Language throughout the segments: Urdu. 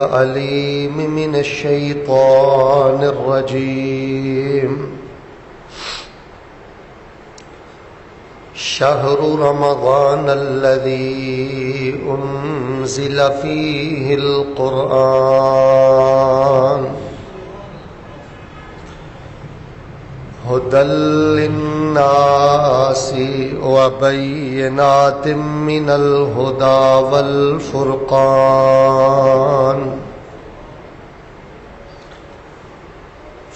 عليم من الشيطان الرجيم شهر رمضان الذي أنزل فيه القرآن هدى للناس وبينات من الهدى والفرقان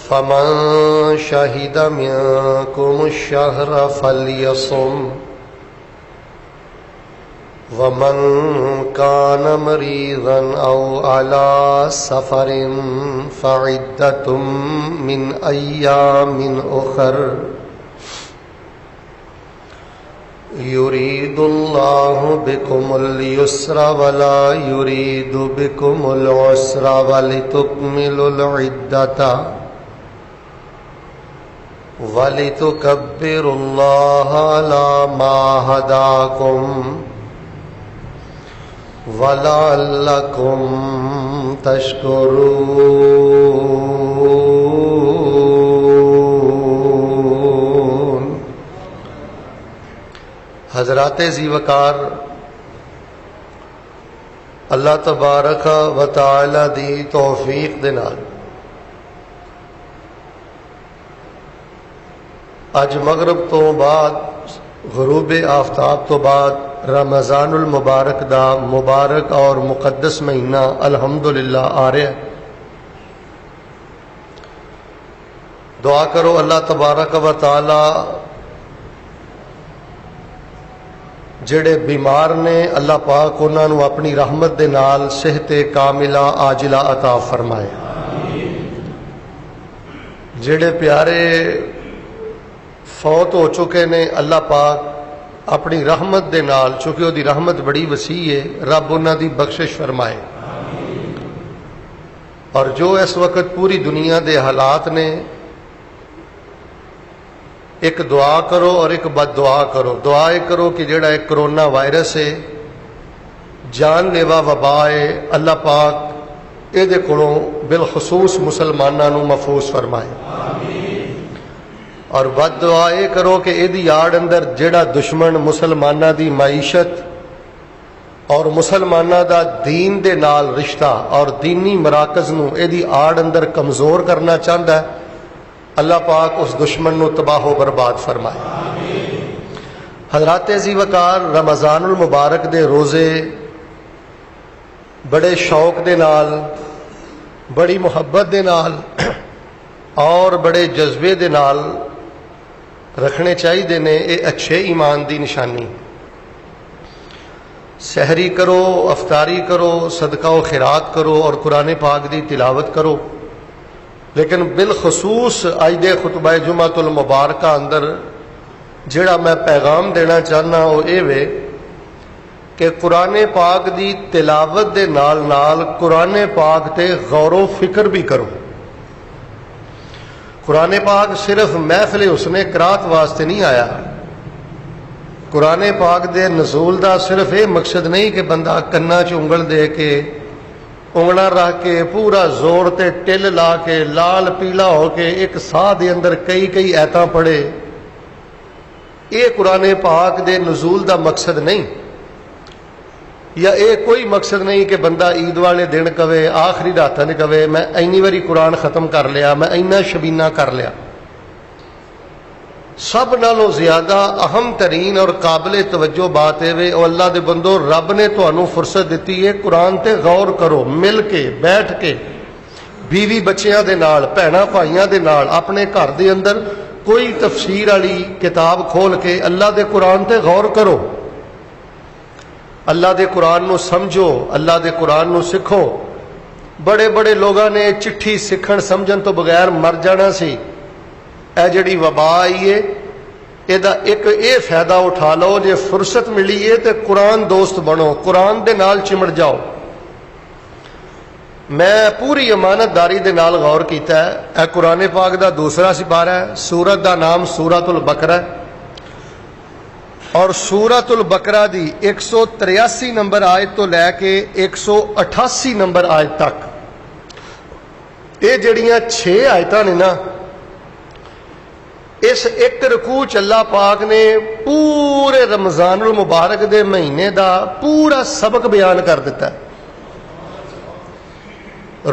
فمن شهد منكم الشهر فليصم ومن كان مريضا أو على سفر فعدة من أيام أخر يريد الله بكم اليسر ولا يريد بكم العسر ولتكملوا العدة وَلِتُكَبِّرُوا اللَّهَ عَلَى مَا هَدَاكُمْ وَلَعَلَّكُمْ تَشْكُرُونَ۔ حضرات ذی وقار، اللہ تبارک و تعالی دی توفیق دے نال اج مغرب تو بعد غروب آفتاب تو بعد رمضان المبارک دا مبارک اور مقدس مہینہ الحمدللہ آ رہا ہے۔ دعا کرو اللہ تبارک و تعالی جڑے بیمار نے اللہ پاک انہاں نو اپنی رحمت دے نال صحت کاملہ عاجلہ عطا فرمائے۔ جڑے پیارے فوت ہو چکے نے اللہ پاک اپنی رحمت دے نال، چونکہ وہ دی رحمت بڑی وسیع ہے، رب انہاں دی بخشش فرمائے۔ اور جو اس وقت پوری دنیا دے حالات نے، ایک دعا کرو اور ایک بد دعا کرو۔ دعا کرو کہ جڑا ایک کرونا وائرس ہے، جان لیوا وبا ہے، اللہ پاک اے دے کولوں بالخصوص مسلماناں نو محفوظ فرمائے۔ اور بد دعا یہ کرو کہ ایدی آڑ اندر جڑا دشمن مسلمانہ دی معیشت اور مسلمانہ دا دین دے نال رشتہ اور دینی مراکز نو ایدی آڑ اندر کمزور کرنا چاہتا ہے، اللہ پاک اس دشمن نو تباہ و برباد فرمائے۔ حضرات ذی وقار، رمضان المبارک دے روزے بڑے شوق دے نال، بڑی محبت دے نال اور بڑے جذبے دے نال رکھنے چاہیے نے۔ یہ اچھے ایمان دی نشانی۔ سحری کرو، افطاری کرو، صدقہ و خیرات کرو اور قرآن پاک دی تلاوت کرو، لیکن بالخصوص اج دے خطبہ جمعۃ المبارکہ اندر جڑا میں پیغام دینا چاہنا وہ یہ وے کہ قرآن پاک دی تلاوت دے نال نال قرآن پاک تے غور و فکر بھی کرو۔ قرآن پاک صرف محفل حسن قرات واسطے نہیں آیا۔ قرآن پاک دے نزول دا صرف یہ مقصد نہیں کہ بندہ کنا چ انگل دے کے انگڑا رکھ کے پورا زور تے ٹل لا کے لال پیلا ہو کے ایک ساہ دے اندر کئی ایتاں پڑھے۔ یہ قرآن پاک دے نزول دا مقصد نہیں، یا اے کوئی مقصد نہیں کہ بندہ عید والے دن کہے، آخری رات نے کہے میں اینی واری قرآن ختم کر لیا، میں اینا شبینہ کر لیا۔ سب نالوں زیادہ اہم ترین اور قابل توجہ بات ہے وہ اللہ دے بندو، رب نے تانوں فرصت دیتی ہے، قرآن تے غور کرو، مل کے بیٹھ کے بیوی بچیاں دے نال، بھیناں بھائیاں دے نال، اپنے گھر دے اندر کوئی تفسیر والی کتاب کھول کے اللہ دے قرآن تے غور کرو، اللہ دے قرآن نو سمجھو، اللہ دے قرآن نو سکھو۔ بڑے بڑے لوگاں نے چٹھی سکھن سمجھن تو بغیر مر جانا سی۔ اے جڑی وبا آئی ہے، ایک فائدہ اٹھا لو، جے فرصت ملی ہے تے قرآن دوست بنو، قرآن دے نال چمڑ جاؤ۔ میں پوری امانت داری دے نال غور کیتا ہے۔ اے قرآن پاک دا دوسرا سپارہ ہے، سورت دا نام سورۃ البقرہ ہے، اور سورۃ البقرہ دی 183 نمبر آیت تو لے کے 188 نمبر آیت تک یہ جڑیاں 6 آیتاں نے نا، اس ایک رکوع چ اللہ پاک نے پورے رمضان المبارک دے مہینے دا پورا سبق بیان کر دیتا ہے.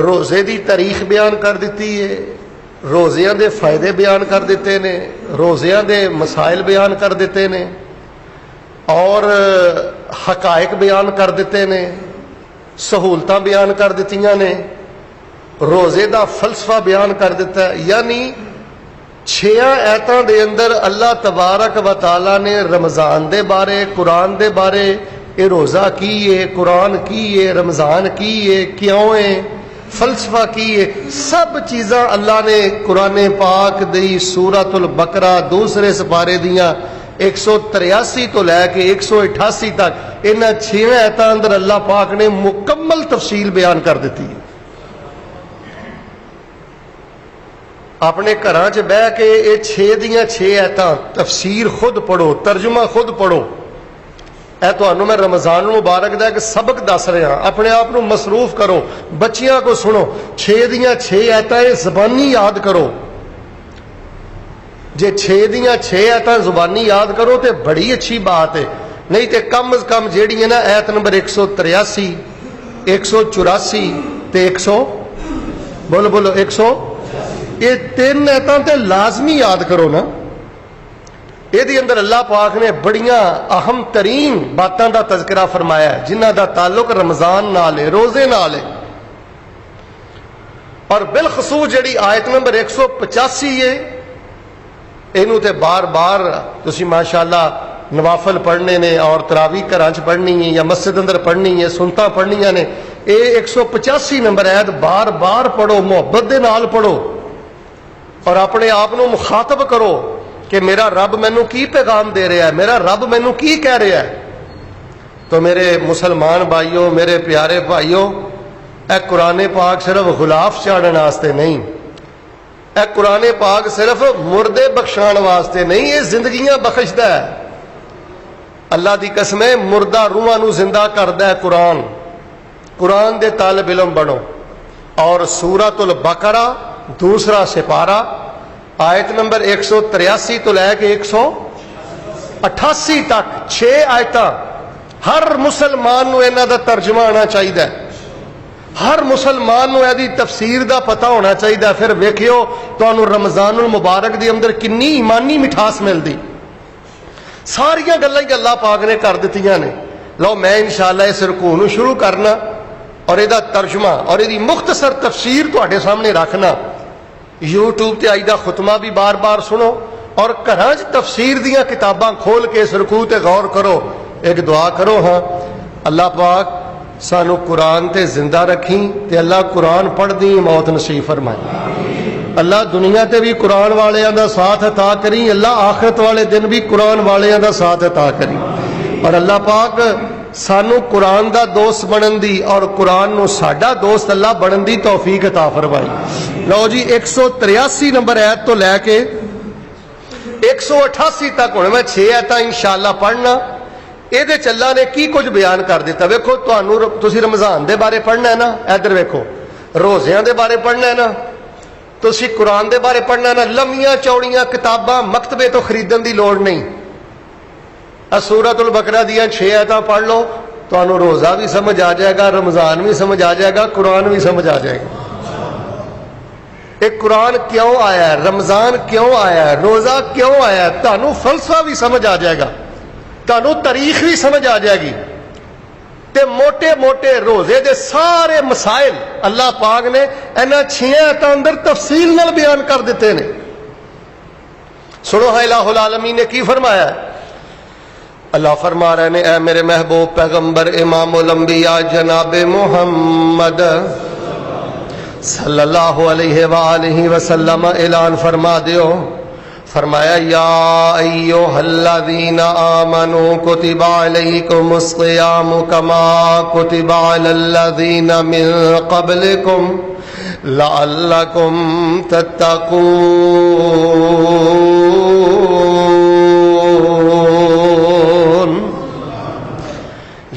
روزے دی تاریخ بیان کر دیتی ہے، روزیاں دے فائدے بیان کر دیتے نے، روزیاں دے مسائل بیان کر دیتے نے، اور حقائق بیان کر دیتے نے، سہولتاں بیان کر دیتیاں نے، روزے دا فلسفہ بیان کر دیتا ہے. یعنی 6 آیتاں دے اندر اللہ تبارک و تعالی نے رمضان دے بارے، قرآن دے بارے، یہ روزہ کی ہے، قرآن کی ہے، رمضان کی ہے، کیوں ہے، فلسفہ کی ہے، سب چیزاں اللہ نے قرآن پاک دی سورۃ البقرہ دوسرے سپارے دیاں 183 تو لے کے 188 تک انہاں 6 آیتاں اندر اللہ پاک نے مکمل تفصیل بیان کر دیتی ہے. اپنے گھراں چ بہ کے یہ 6 دیاں 6 آیتاں تفسیر خود پڑھو، ترجمہ خود پڑھو. اے تمہیں میں رمضان المبارک دا ایک سبق دس رہا، اپنے آپ کو مصروف کرو، بچیاں کو سنو. 6 دیاں 6 آیتاں زبانی یاد کرو. جے 6 دیاں 6 آیتاں زبانی یاد کرو تے بڑی اچھی بات ہے، نہیں تے کم از کم جیڑی ہے نا آیت نمبر 183 184 تے 100 بولو 100 یہ 3 آیتاں تے لازمی یاد کرو نا. یہ اندر اللہ پاک نے بڑیاں اہم ترین باتاں دا تذکرہ فرمایا ہے جنہ دا تعلق رمضان نال ہے، روزے نال ہے. اور بالخصوص جڑی آیت نمبر 185 ہے، اینو تے بار بار تسی ماشاءاللہ نوافل پڑھنے نے اور تراویح گھراں چ پڑھنی ہے یا مسجد اندر پڑھنی ہے، سنتاں پڑھنیاں نے. یہ 185 نمبر آیت بار بار پڑھو، محبت دے نال پڑھو اور اپنے آپ کو مخاطب کرو کہ میرا رب مینوں کی پیغام دے رہا ہے، میرا رب مینوں کی کہہ رہا ہے. تو میرے مسلمان بھائیوں، میرے پیارے بھائیوں، اے قرآن پاک صرف غلاف چاڑن واسطے نہیں، اے قرآن پاک صرف مردے بخشان واسطے نہیں، یہ زندگیاں بخشدا ہے. اللہ دی قسم ہے، مردہ روحاں نو زندہ کردا ہے قرآن. قرآن دے طالب علم بنو. اور سورۃ البقرہ دوسرا سپارہ آیت نمبر 183 تو لے کے 188 تک 6 آیتاں ہر مسلمان نو انہاں دا ترجمہ آنا چاہیے، ہر مسلمان نو دی تفسیر دا پتہ ہونا چاہیے. پھر ویکھیو تانوں رمضان المبارک دی اندر کنی ایمانی مٹھاس ملدی. ساریاں گلاں ہی اللہ پاک نے کر دتیاں نے. لو میں انشاءاللہ اس رکوع نو شروع کرنا اور یہ ترجمہ اور یہ مختصر تفسیر تواڈے سامنے رکھنا. یوٹیوب تے آئی دا خطبہ بھی بار بار سنو اور گھراں چ تفسیر دیاں کتاباں کھول کے اس رکوع تے غور کرو. ایک دعا کرو، ہاں اللہ پاک سانو قرآن تے زندہ رکھیں تے اللہ قرآن پڑھ دی موت نصیب فرمائے. اللہ دنیا تے بھی قرآن والیاں دا ساتھ عطا کریں، اللہ آخرت والے دن بھی قرآن والیاں دا ساتھ عطا کریں. اور اللہ پاک سانو قرآن دا دوست بنن دی اور قرآن نو ساڈا دوست اللہ بنن دی توفیق عطا فرمائی. لو جی 183 نمبر آیت تو لے کے 188 تک ہن میں 6 آیتاں انشاءاللہ پڑھنا. یہ اللہ نے کی کچھ بیان کر دیتا. ویکھو تسی رمضان دے بارے پڑھنا ہے نا، ادھر ویکھو روزیاں دے بارے پڑھنا ہے نا، تسی قرآن دے بارے پڑھنا ہے نا. لمیاں چوڑیاں کتاباں مکتبے تو خریدن دی لوڑ نہیں. سورۃ البقرہ دیاں 6 آیتاں پڑھ لو، تانوں روزہ بھی سمجھ آ جائے گا، رمضان بھی سمجھ آ جائے گا، قرآن بھی سمجھ آ جائے گا. ایک قرآن کیوں آیا ہے، رمضان کیوں آیا ہے، روزہ کیوں آیا ہے، تانوں فلسفہ بھی سمجھ آ جائے گا، تانوں تاریخ بھی سمجھ آ جائے گی. تے موٹے موٹے روزے دے سارے مسائل اللہ پاک نے انہاں 6 آیتاں اندر تفصیل نال بیان کر دیتے نے. سنو ہے الہ العالمین نے کی فرمایا ہے. اللہ فرما رہے نے اے میرے محبوب پیغمبر امام الانبیاء جناب محمد صلی اللہ علیہ وآلہ وسلم اعلان فرما دیو. فرمایا یا ایھا الذین آمنوا کتب علیکم الصیام کما کتب علی الذین من قبلکم لعلکم تتقون.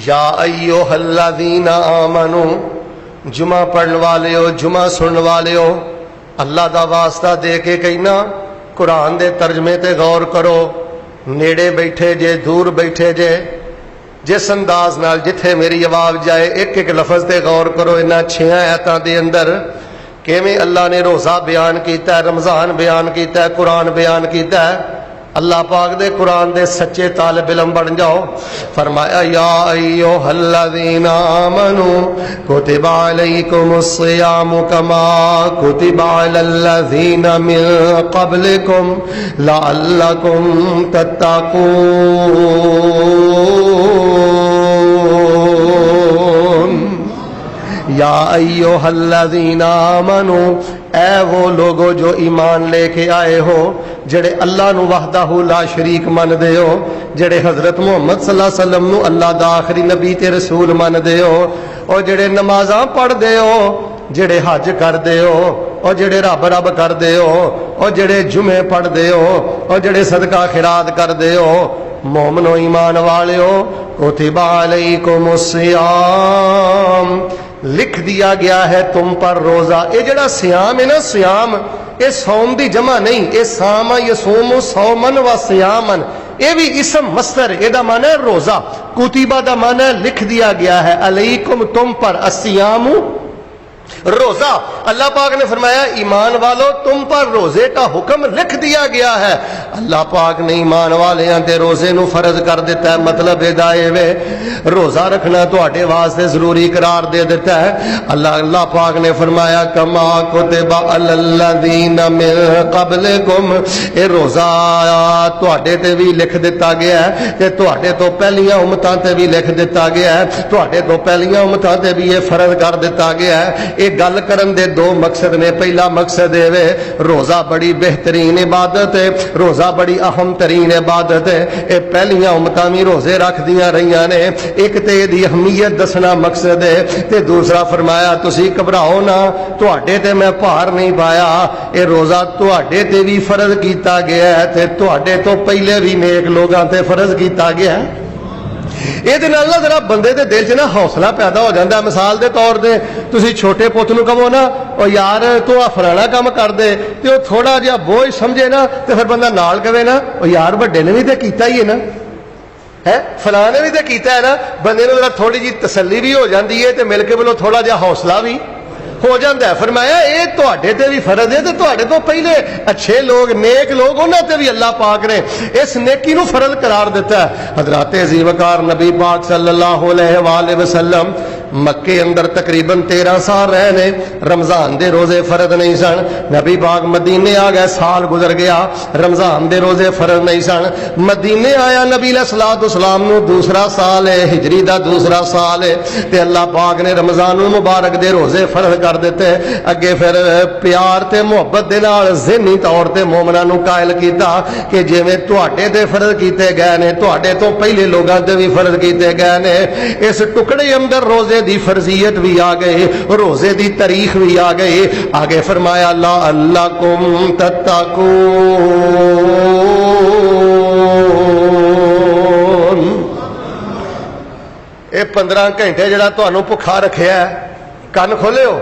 یا ایھا الذین آمنو، جمعہ پڑھن والے ہو، جمعہ سنن والے ہو، اللہ دا واسطہ دے کے کہنا قرآن دے ترجمے تے غور کرو، نیڑے بیٹھے جے دور بیٹھے جے، جس انداز نال جتھے میری آواز جائے ایک ایک لفظ تے غور کرو۔ انہاں 6 آیاتاں دے اندر کیویں اللہ نے روزہ بیان کیتا ہے، رمضان بیان کیتا ہے، قرآن بیان کیتا ہے۔ اللہ پاک دے قرآن دے سچے طالب علم بن جاؤ۔ فرمایا یا ایھا الذین آمنو کتب علیکم الصیام کما کتب علی الذین من قبلکم لعلکم تتقون۔ یا ایھا الذین آمنو، اے وہ لوگو جو ایمان لے کے آئے ہو، جڑے اللہ نو وحدہ لا شریک من دے ہو، جڑے حضرت محمد صلی اللہ علیہ وسلم نو اللہ دا آخری نبی تے رسول من دے ہو، اور جڑے نمازاں پڑھ دے ہو، جڑے حج کر دے ہو، اور جڑے رب رب کر دے ہو، اور جڑے جمعے پڑھ دے ہو، اور جڑے صدقہ خیرات کر دے ہو، مومنو ایمان والے ہو، کتب علیکم الصیام، لکھ دیا گیا ہے تم پر روزہ۔ یہ جڑا سیام ہے نا، سیام یہ صوم دی جمع نہیں، یہ سام یصوم صومن و سیامن، یہ بھی اسم مصدر، یہ دا معنی ہے روزہ۔ کتبہ دا معنی ہے لکھ دیا گیا ہے، علیکم تم پر، الصیام روزہ۔ اللہ پاک نے فرمایا ایمان والو تم پر روزے کا حکم لکھ دیا گیا ہے۔ اللہ پاک نے ایمان والے تے روزے نو فرض کر دیتا ہے، مطلب ہدایت وے روزہ رکھنا تواڈے واسطے ضروری قرار دے دیتا ہے۔ اللہ پاک نے فرمایا کما کتب علی الذین من قبلکم، اے روزہ تواڈے تے بھی لکھ دیتا گیا ہے تے تواڈے تو پہلیاں امتاں تے بھی لکھ دیتا گیا ہے، تواڈے تو پہلیاں امتاں تے بھی یہ فرض کر دیتا گیا ہے۔ ایک گل کرن دے 2 مقصد نے۔ پہلا مقصد ہے روزہ بڑی بہترین عبادت ہے، روزہ بڑی اہم ترین عبادت ہے، اے پہلیاں امتاں بھی روزے رکھ دیاں رہیاں نے۔ ایک تے دی اہمیت دسنا مقصد ہے، تے دوسرا فرمایا تسی گھبراؤ نہ، تواڈے تے میں بھار نہیں پایا، اے روزہ تواڈے تے بھی فرض کیتا گیا ہے تے تواڈے تو پہلے بھی نیک لوگاں تے فرض کیتا گیا ہے۔ یہ ذرا بندے دے دل چ نا حوصلہ پیدا ہو جاتا ہے۔ مثال دے طور دے تسی چھوٹے پوت نو کہو نا او یار تو آ فلانا کام کر دے تے او تھوڑا جہا بوجھ سمجھے نا تے پھر بندہ نال کہے نا او یار بڑے نے بھی تے کیتا ہی ہے نا، ہے فلاں نے بھی تے کیتا ہے نا، بندے نو ذرا تھوڑی جی تسلی بھی ہو جاتی ہے تے مل کے بولو تھوڑا جہا حوصلہ بھی ہو جاتا ہے۔ فرمایا اے تواڈے تے بھی فرض ہے تے تواڈے تو پہلے اچھے لوگ نیک لوگ انہاں تے بھی اللہ پاک نے اس نیکی نو فرض قرار دیتا ہے۔ حضرات عزیز وقار نبی پاک صلی اللہ علیہ وآلہ وسلم مکے اندر تقریباً 13 سال رہے نے، رمضان دے روزے فرض نہیں سن۔ نبی پاک مدینے آ گئے، سال گزر گیا، رمضان دے روزے فرض نہیں سن۔ مدینے آیا نبی علیہ الصلوۃ والسلام نو دوسرا سال ہے، ہجری دا دوسرا سال ہے، تے اللہ پاک نے رمضان المبارک دے روزے فرض کر دیتے۔ اگے پھر پیار تے محبت دے نال ذہنی طور تے مومناں نو قائل کیتا کہ جویں تواڈے تے فرض کیتے گئے نے، تواڈے تو پہلے لوگاں تے بھی فرض کیتے گئے نے۔ اس ٹکڑے اندر روزے دی فرضیت بھی آ گئے، روزے دی تاریخ بھی آ گئی۔ آگے فرمایا لعلکم تتقون، اے 15 گھنٹے جڑا تانوں بھکھا رکھیا ہے، کن کھولیو،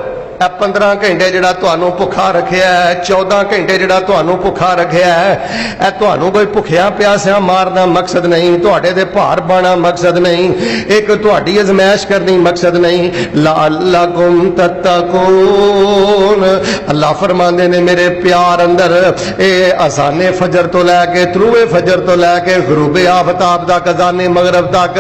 اے 15 گھنٹے جڑا تانوں بھکھا رکھیا ہے، 14 گھنٹے جڑا تانوں بھکھا رکھیا ہے، اے تانوں کوئی بھکھیا پیاسیا مارنا مقصد نہیں، تواڈے تے بھار بانا مقصد نہیں، ایک تواڈی ازمائش کرنی مقصد نہیں۔ لعلکم تتقون، اللہ فرماندے نے میرے پیار اندر اے اذان فجر تو لے کے طلوع فجر تو لے کے غروب آفتاب تک، اذان مغرب تک،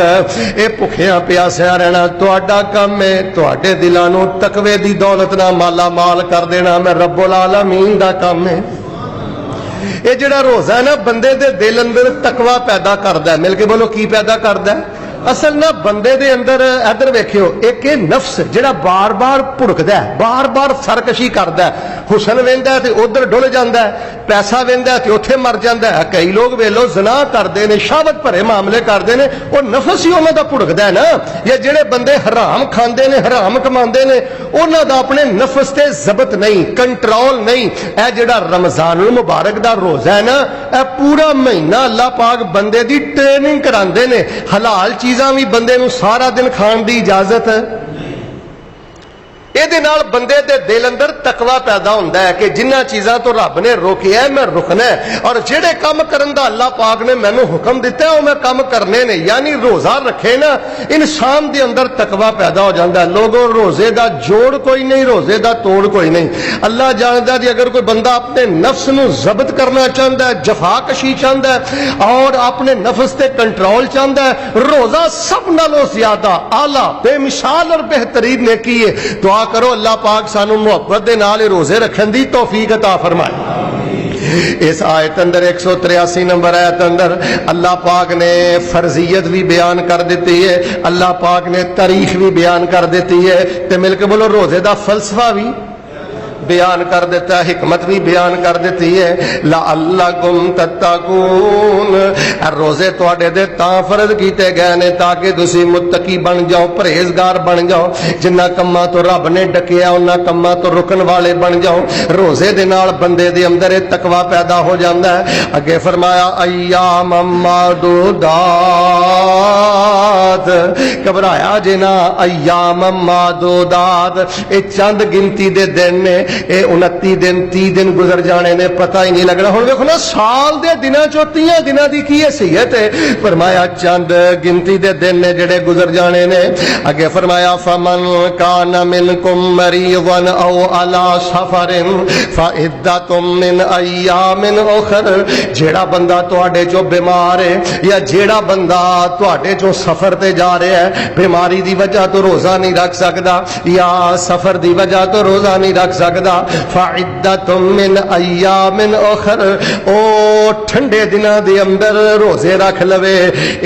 اے بھکھیا پیاسیا رہنا تواڈا کم ہے، تواڈے دلاں نوں تقوی دی دولت نہ مالا مال کر دینا میں رب العالمین دا کام ہے۔ یہ جڑا روزہ ہے نا بندے دے دل اندر تقوی پیدا کردا ہے، مل کے بولو کی پیدا کردا ہے؟ اصل نہ بندے دے اندر ادھر ویکھیو ایک نفس جڑا بار بار بھڑکدا ہے، بار بار سرکشی کردا ہے، حسن ویندا ہے تے ادھر ڈل جاندا ہے، پیسہ ویندا ہے تے اوتھے مر جاندا ہے۔ کئی لوگ ویلو زنا کردے نے، شہوت بھرے معاملے کردے نے، او نفس ہی انہاں دا بھڑکدا ہے نا۔ یا جڑے بندے حرام کھاندے نے، حرام کماندے نے، انہاں دا اپنے نفس تے ضبط نہیں، کنٹرول نہیں۔ اے جڑا رمضان المبارک دا روزہ ہے نا، اے پورا مہینہ اللہ پاک بندے دی ٹریننگ کراندے نے، حلال چیز چیزاں بھی بندے نو سارا دن کھان دی اجازت یہ بندے دے دل اندر تقوی پیدا ہوتا ہے کہ جنہ چیزاں تو رب نے روکیا ہے میں رکنا ہے، اور جہے کام کرن دا اللہ پاک نے مینو حکم دیتا ہے وہ میں کام کرنے نے، یعنی روزہ رکھے نا انسان دے اندر تقوی پیدا ہو جاتا ہے۔ لوگوں روزے دا جوڑ کوئی نہیں، روزے دا توڑ کوئی نہیں۔ اللہ جانتا جی اگر کوئی بندہ اپنے نفس نو ضبط کرنا چاہتا ہے، جفا کشی چاہتا ہے اور اپنے نفس تے کنٹرول چاہتا ہے، روزہ سب نالوں زیادہ اعلیٰ بے مثال اور بہترین نیکی ہے۔ دعا کرو اللہ پاک سانو محبت دے نال روزے رکھن دی توفیق عطا فرمائے۔ اس آیت اندر 183 نمبر آیت اندر اللہ پاک نے فرضیت بھی بیان کر دیتی ہے، اللہ پاک نے تاریخ بھی بیان کر دیتی ہے، تے مل کے بولو روزے دا فلسفہ بھی بیان کر دیتا ہے، حکمت بھی بیان کر دیتی ہے۔ لعلکم تتقون، روزے تواڈے دے تاں فرض کیتے گئے نے تاکہ تسی متقی بن جاؤ، پرہیزگار بن جاؤ، جنہ کماں تو رب نے ڈکیا انہاں کماں تو رکن والے بن جاؤ۔ روزے دے نال بندے دے اندر تقوی پیدا ہو جاندا ہے۔ اگے فرمایا ایام معدودات، گھبرایا جنا، ایام معدودات اے چند گنتی دے دن نے، اے 29 دن 30 دن گزر جانے نے پتہ ہی نہیں لگنا۔ ہن دیکھو نا سال دے دناں چوں 30 دناں دی کی حیثیت ہے؟ فرمایا چند گنتی دے دن نے جڑے گزر جانے نے۔ اگے فرمایا فمن کان منکم مریضا او علی سفر فعدۃ من ایام اخر، جیڑا بندہ تواڈے چوں بیمار ہے یا جیڑا بندہ تواڈے چوں سفر تے جا رہا ہے، بیماری دی وجہ تو روزہ نہیں رکھ سکدا یا سفر دی وجہ تو روزہ نہیں رکھ سکدا، فعدۃ من ایام اخر، او ٹھنڈے دناں دے اندر روزے رکھ لوے،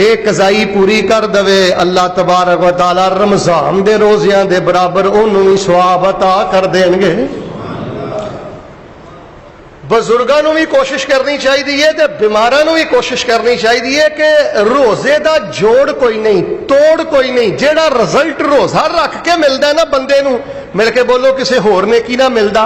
ایک قضائی پوری کر دے، اللہ تبارک و تعالی رمضان دے روزیاں دے برابر انہوں بھی ثواب عطا کر دیں گے۔ بزرگاں نو بھی کوشش کرنی چاہیے تے بیماراں نو بھی کوشش کرنی چاہیے کہ روزے دا جوڑ کوئی نہیں، توڑ کوئی نہیں، جیڑا رزلٹ روزہ رکھ کے ملدا ہے نا بندے نو، مل کے بولو کسے ہور نے کی نہ ملدا۔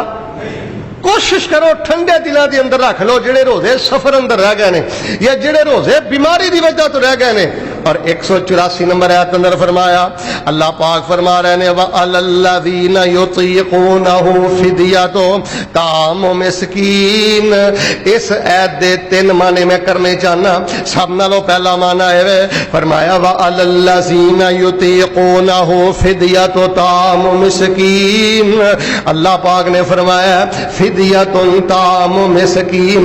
کوشش کرو ٹھنڈے دلوں دے اندر رکھ لو جڑے روزے سفر اندر رہ گئے نے یا جڑے روزے بیماری دی وجہ تو رہ گئے نے۔ اور 184 نمبر آیت اندر فرمایا اللہ پاک فرما رہے نے وَعَلَى الَّذِينَ يُطِيقُونَهُ فِدْيَةٌ طَعَامُ مِسْكِينٍ۔ اس آیت دے 3 معنی میں کرنے چاہنا۔ سب نالوں پہلا معنی ہے فرمایا وَعَلَى الَّذِينَ يُطِيقُونَهُ فِدْيَةٌ طَعَامُ مِسْكِينٍ۔ اللہ پاک نے فرمایا فدیۃ طعام مسکین،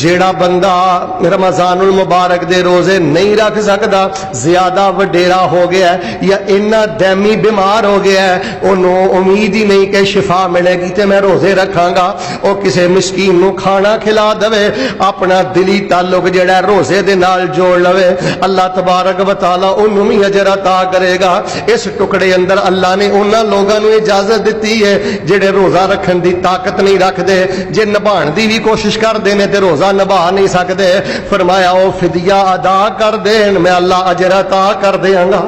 جیڑا بندہ رمضان المبارک دے روزے نہیں رکھ سکدا، زیادہ وڈیرا ہو گیا ہے یا اتنا دائمی بیمار ہو گیا ہے، انہوں امید ہی نہیں کہ شفا ملے گی تے میں روزے رکھاں گا، او کسے مسکین نو کھانا کھلا دے، اپنا دلی تعلق جڑا ہے روزے دے نال جوڑ لوے، اللہ تبارک و تعالی انہوں بھی اجر عطا کرے گا۔ اس ٹکڑے اندر اللہ نے انہاں لوگاں نو اجازت دیتی ہے جڑے روزہ رکھن دی طاقت نہیں رکھ دے، جے نبھان دی بھی کوشش کر دینے تے روزہ نبھا نہیں سکدے، فرمایا او فدیہ ادا کر دین میں اللہ اجر عطا کر دیاں گا۔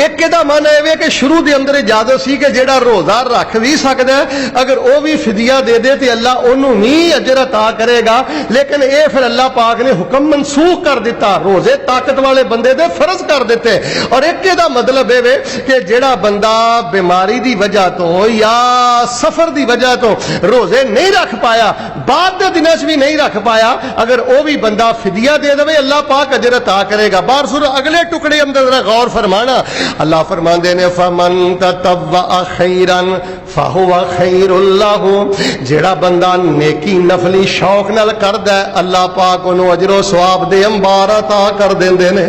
ایک دا معنی ہے کہ شروع دے اندر اجازت سی کہ جیڑا روزہ رکھ بھی سکدا ہے اگر او بھی فدیہ دے دے تے اللہ انہوں نہیں اجر عطا کرے گا، لیکن اے پھر اللہ پاک نے حکم منسوخ کر دیتا، روزے طاقت والے بندے دے فرض کر دیتے۔ اور ایک دا مطلب ہے کہ جیڑا بندہ بیماری دی وجہ تو یا سفر دی وجہ تو روزے نہیں رکھ پایا، بعد دے دنوں بھی نہیں رکھ پایا، اگر او بھی بندہ فدیہ دے دے اللہ پاک اجر عطا کرے گا۔ بار سور اگلے ٹکڑے اندر غور فرمانا، اللہ فرماندے نے فمن تطوع خیرا فہو خیر اللہ، جیڑا بندہ نیکی نفلی شوق نال کردا ہے اللہ پاک انہوں اجر و ثواب دے انبار عطا کر دیندے نے۔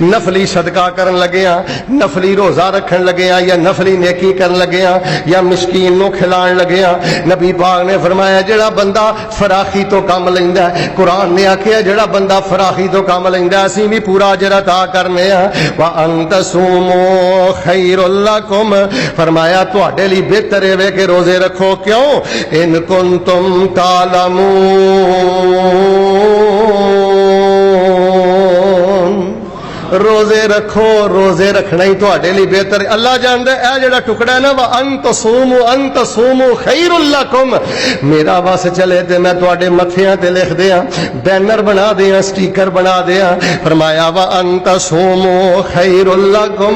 نفلی صدقہ کرن لگے ہاں، نفلی روزہ رکھن لگے ہاں یا نفلی نیکی کرن لگے ہاں یا مسکین نو کھلان لگے ہاں، نبی پاک نے فرمایا جڑا بندہ فراخی تو کام لیندا ہے، قرآن نے آکھیا جڑا بندہ فراخی تو کام لیندا ہے اسی بھی پورا اجر عطا کرنے ہاں۔ وَأَن تَصُومُوا خَيْرٌ لَكُمْ، فرمایا تواڈے لیے بہتر ہے کہ روزے رکھو، کیوں؟ ان کنتم تعلمون، روزے رکھو, روزے رکھنا ہی تواڈے لئی بہتر ہے. اللہ جاندا ہے اے جڑا ٹکڑا ہے نا وَأَن تَصُومُوا خَيْرٌ لَكُمْ, میرا وس چلے تے میں تواڈے متھیاں تے لکھ دیاں, بینر بنا دیاں, سٹیکر بنا دیاں. فرمایا وَأَن تَصُومُوا خَيْرٌ لَكُمْ,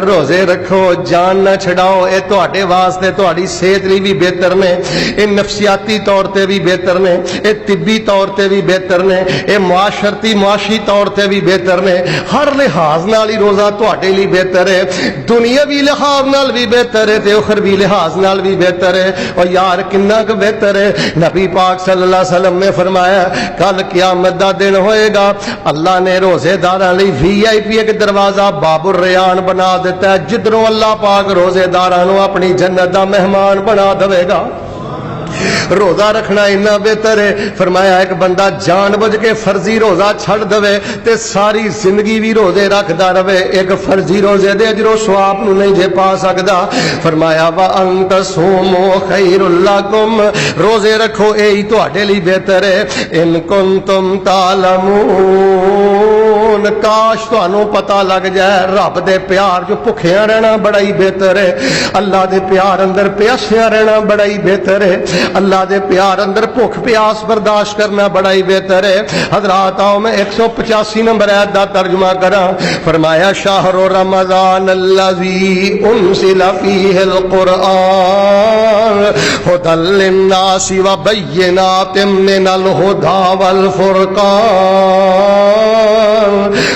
روزے رکھو, جان نہ چھڈاؤ, اے تواڈے واسطے تواڈی صحت لئی بھی بہتر نے, اے نفسیاتی طور تے بھی بہتر نے, اے طبی طور تے بھی بہتر نے, اے معاشی طور تے بھی بہتر نے. ہر لحاظ نال ہی روزہ تواڈے لئی بہتر ہے, دنیاوی لحاظ نال بھی بہتر ہے تے اخروی لحاظ نال بھی بہتر ہے. اور یار کنا کہ بہتر ہے, نبی پاک صلی اللہ علیہ وسلم نے فرمایا کل قیامت دا دن ہوئے گا, اللہ نے روزے داراں لئی VIP ایک دروازہ باب الریان بنا دیتا ہے, جدروں اللہ پاک روزے داراں نو اپنی جنت دا مہمان بنا دے گا. روزہ رکھنا اتنا بہتر ہے. فرمایا ایک بندہ جان بوجھ کے فرضی روزہ چھڑ دے تے ساری زندگی بھی روزے رکھدا رہے, ایک فرضی روزے دے اجر و ثواب نو نہیں جے پا سکدا. فرمایا وَأَن تَصُومُوا خَيْرٌ لَكُمْ, روزے رکھو اے ہی تواڈے لئی بہتر ہے. اِن کُنتُم تَعْلَمُونَ, کاش تانوں پتہ لگ جائے رب دے پیار جو بھکھیاں رہنا بڑا ہی بہتر ہے, اللہ دے پیار اندر پیاسیاں رہنا بڑا ہی بہتر ہے, اللہ دے پیار اندر بھوک پیاس برداشت کرنا بڑا ہی بہتر ہے. حضرات آؤ میں 185 نمبر آیت دا ترجمہ کراں. فرمایا شہر رمضان الذی انزل فیہ القرآن ھدی للناس وبینات من الھدی والفرقان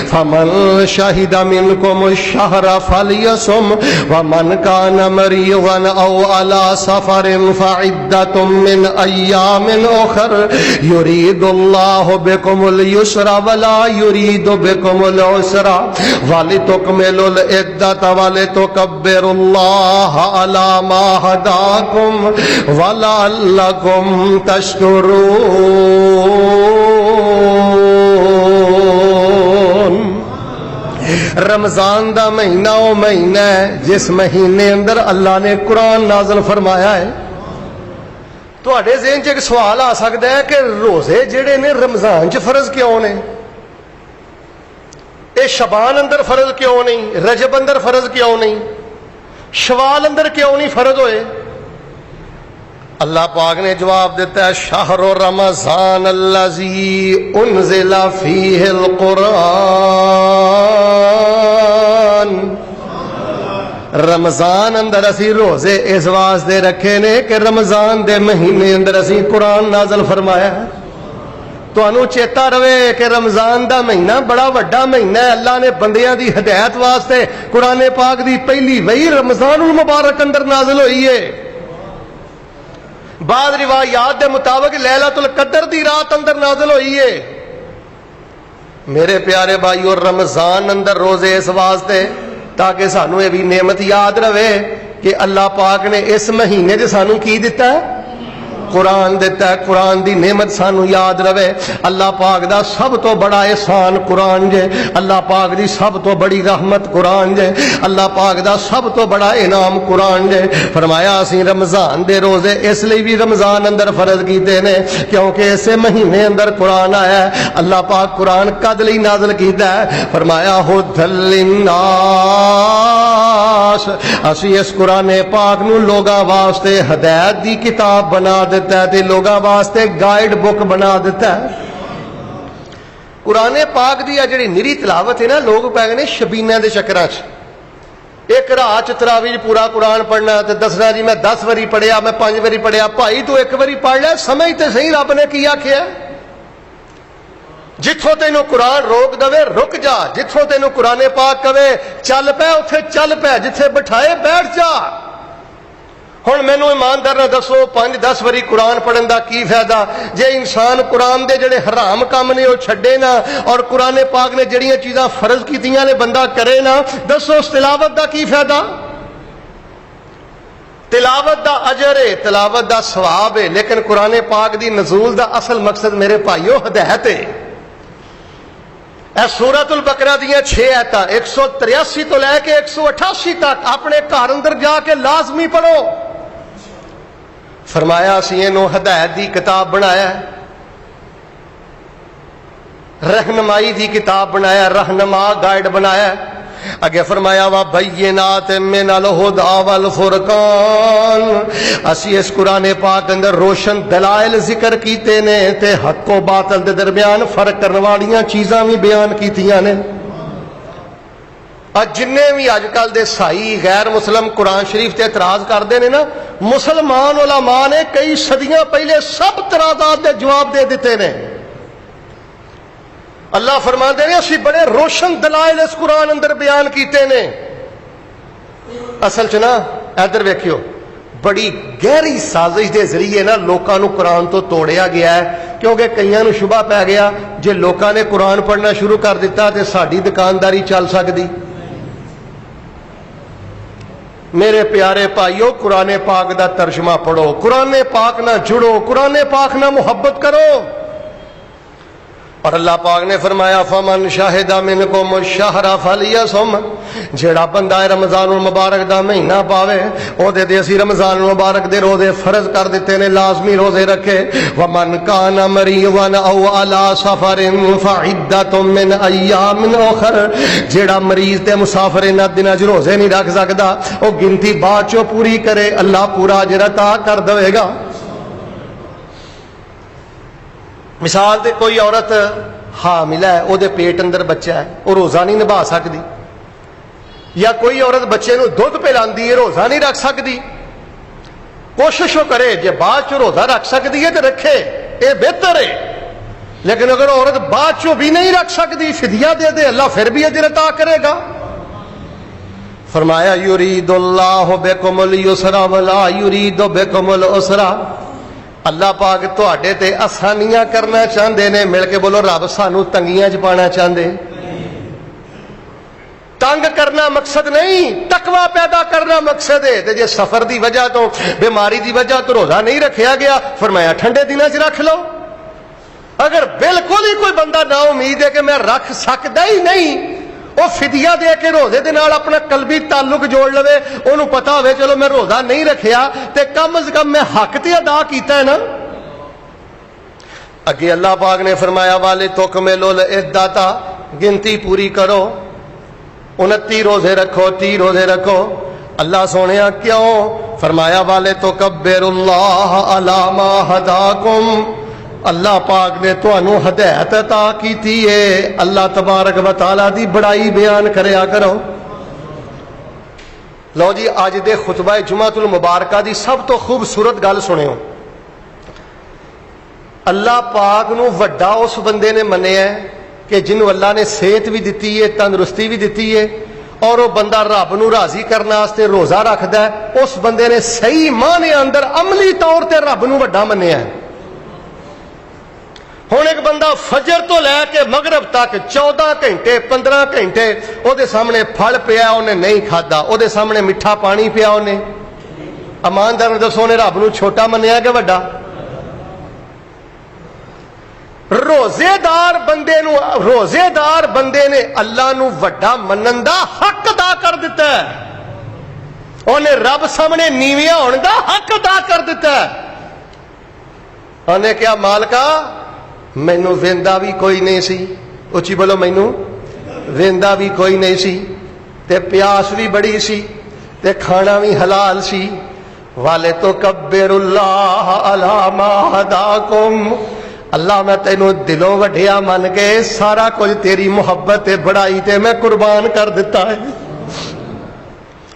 فمن شہد منکم الشہر فلیصم ومن کان مریضا او علی سفر فعدۃ من ایام اخر یرید اللہ بکم اليسر ولا یرید بکم العسر ولتکملوا العدۃ ولتکبروا اللہ علی ما ھداکم ولعلکم تشکرون. رمضان دا مہینہ وہ مہینہ ہے جس مہینے اندر اللہ نے قرآن نازل فرمایا ہے. تواڈے ذہن چ ایک سوال آ سکتا ہے کہ روزے جڑے نے رمضان چ فرض کیوں نے, اے شعبان اندر فرض کیوں نہیں, رجب اندر فرض کیوں نہیں, شوال اندر کیوں نہیں فرض ہوئے؟ اللہ پاک نے جواب دیتا ہے شہر رمضان الذی انزل فیہ القرآن. رمضان اندر اسی روزے اس واسطے رکھے نے کہ رمضان دے مہینے اندر اسی قرآن نازل فرمایا ہے. تانوں چیتا رہے کہ رمضان دا مہینہ بڑا وڈا مہینہ ہے, اللہ نے بندیاں دی ہدایت واسطے قرآن پاک دی پہلی وحی رمضان المبارک اندر نازل ہوئی ہے. بعض روایات دے مطابق لیلۃ القدر دی رات اندر نازل ہوئی ہے. میرے پیارے بھائیو, رمضان اندر روزے اس واسطے تاکہ سانو یہ بھی نعمت یاد رہے کہ اللہ پاک نے اس مہینے سے سانو کی دیتا ہے, قرآن دیتا ہے. قرآن دی نعمت سانو یاد رہے. اللہ پاک دا سب تو بڑا احسان قرآن جے, اللہ پاک دی سب تو بڑی رحمت قرآن جے, اللہ پاک دا سب تو بڑا انعام قرآن جے. فرمایا اسی رمضان دے روزے اس لیے بھی رمضان اندر فرض کیتے نے کیونکہ اسے مہینے اندر قرآن آیا ہے. اللہ پاک قرآن کد لئی نازل کیتا ہے؟ فرمایا ھدی للناس, اسی اس قرآن پاک نو لوگاں واسطے ہدایت دی کتاب بنا دیتا ہے تے لوگاں واسطے گائیڈ بک بنا دیتا ہے. قرآن پاک دی جڑی نری تلاوت ہے نا, لوگ پہ گئے شبینہ دے چکراں چ. ایک رات تراویح پورا قرآن پڑھنا تے دسنا جی میں 10 واری پڑھیا, میں 5 واری پڑھیا. بھائی تو ایک واری پڑھ لے, سمجھ تے صحیح رب نے کی آکھیا. جتھوں تینوں قرآن روک دے رک جا, جتھوں تینوں قرآن پاک کہے چل پے اتھے چل پے, جتھے بٹھائے بیٹھ جا. ہن مینوں ایماندار نہ دسو 5-10 واری قرآن پڑھن دا کی فائدہ جے انسان قرآن دے جڑے حرام کام نے وہ چھڈے نا اور قرآن پاک نے جڑیاں چیزاں فرض کیتیاں نے بندہ کرے نا, دسو اس تلاوت دا کی فائدہ؟ تلاوت دا اجر ہے, تلاوت دا ثواب ہے, لیکن قرآن پاک دی نزول دا اصل مقصد میرے بھائیو ہدایت ہے. اے سورۃ البقرہ دیاں 6 آیتاں 183 تو لے کے 188 تک اپنے گھر اندر جا کے لازمی پڑھو. فرمایا اسی اینو ہدایت دی کتاب بنایا ہے. رہنمائی دی کتاب بنایا، رہنما گائیڈ بنایا. اگے فرمایا وا بینات من الہدی والفرقان، اسی اس قرآن پاک اندر روشن دلائل ذکر کیتے نے تے حق و باطل دے درمیان فرق کرنے والیاں چیزاں بھی بیان کیتیاں نے. جن بھی اج کل دے سائی غیر مسلم قرآن شریف تے اعتراض کرتے ہیں نا، مسلمان علماء نے کئی صدیاں پہلے سب اعتراضات دے جواب دے دیتے ہیں. اللہ فرماتے ہیں اسی بڑے روشن دلائل اس قرآن اندر بیان کیتے نے. اصل چ نا ادھر ویکھیو، بڑی گہری سازش دے ذریعے نا لوکاں نو قرآن تو توڑیا گیا ہے، کیونکہ کئیاں نو شبہ پی گیا جے لوکاں نے قرآن پڑھنا شروع کر دیتا تے ساڈی دکانداری چل سکدی. میرے پیارے بھائیو، قرآن پاک دا ترجمہ پڑھو، قرآن پاک نہ جڑو، قرآن پاک نہ محبت کرو. اور اللہ پاک نے فرمایا فمن شاہد منکم الشہر فلیصم، جیڑا بندہ رمضان المبارک دا مہینہ پاوے او دے اسی رمضان المبارک دے روزے فرض کر دیتے نے، لازمی روزے رکھے. ومن کان مریضا او علی سفر فعدۃ من ایام اخر، جیڑا مریض تے مسافر انہاں دناں وچ روزے نہیں رکھ سکدا او گنتی بعد چوں پوری کرے، اللہ پورا اجر عطا کر دے گا. مثال دے کوئی عورت حاملہ ہے، او دے پیٹ اندر بچہ ہے، وہ روزہ نہیں نبھا سکتی، یا کوئی عورت بچے نو دودھ پلاندی ہے، روزہ نہیں رکھ سکتی. کوشش وہ کرے جے بعد چ روزہ رکھ سکتی ہے تو رکھے، یہ بہتر ہے. لیکن اگر عورت بعد چ بھی نہیں رکھ سکتی، فدیہ دے دے، اللہ پھر بھی اجر عطا کرے گا. فرمایا یرید اللہ بکم اليسر ولا یرید بکم العسر، اللہ پاک تواڈے تے آسانیاں کرنا چاہتے نے. مل کے بولو رب سانو تنگیاں چ پانا چاہتے. تنگ کرنا مقصد نہیں، تقوی پیدا کرنا مقصد ہے. تے جے سفر دی وجہ تو، بیماری دی وجہ تو روزہ نہیں رکھیا گیا، فرمایا ٹھنڈے دنوں چ رکھ لو. اگر بالکل ہی کوئی بندہ نا امید ہے کہ میں رکھ سکتا ہی نہیں، وہ فدیہ دے کے روزے دے نال اپنا قلبی تعلق جوڑ لوے، انہوں پتا ہوئے چلو میں روزہ نہیں رکھیا تے کم از کم میں حق تے ادا کیتا ہے نا. اگے اللہ پاک نے فرمایا والے تکملوا العدۃ، گنتی پوری کرو، 29 روزے رکھو، 30 روزے رکھو. اللہ سونیا کیوں؟ فرمایا والے تکبروا اللہ علی ما ہداکم، اللہ پاک نے تانوں ہدایت عطا کیتی ہے، اللہ تبارک و تعالی دی بڑائی بیان کریا کرو. لو جی اج دے خطبہ جمعۃ المبارکہ دی سب تو خوبصورت گل سنیو. اللہ پاک نو وڈا اس بندے نے منیا ہے کہ جنوں اللہ نے صحت بھی دیتی ہے، تندرستی بھی دیتی ہے، اور وہ بندہ رب نو راضی کرنے واسطے روزہ رکھدا ہے. اس بندے نے صحیح معنی اندر عملی طور تے رب نو وڈا منیا ہے. ہوں ایک بندہ فجر تو لے کے مغرب تک 14 گھنٹے 15 گھنٹے وہ سامنے پھل پیا انہیں نہیں کھادا، وہ سامنے میٹھا پانی پیا انہیں، ایماندار دسو نے رب نو چھوٹا منیا کہ وڈا؟ روزے دار بندے نے اللہ نو وڈا منن دا حق ادا کر دیتا ہے، انہیں رب سامنے نیویاں ہونے دا حق ادا کر دیتا ہے. انہیں کیا مالکا مینو ویندا بھی کوئی نہیں سی، اچھی بولو مینو ویندا بھی کوئی نہیں سی، تے پیاس بھی بڑی سی، تے کھانا بھی حلال سی. والے تو کبر اللہ علی ما ہداکم، اللہ میں تینوں دلوں وڈیا من کے سارا کچھ تیری محبت تے بڑائی تے میں قربان کر دیتا ہے.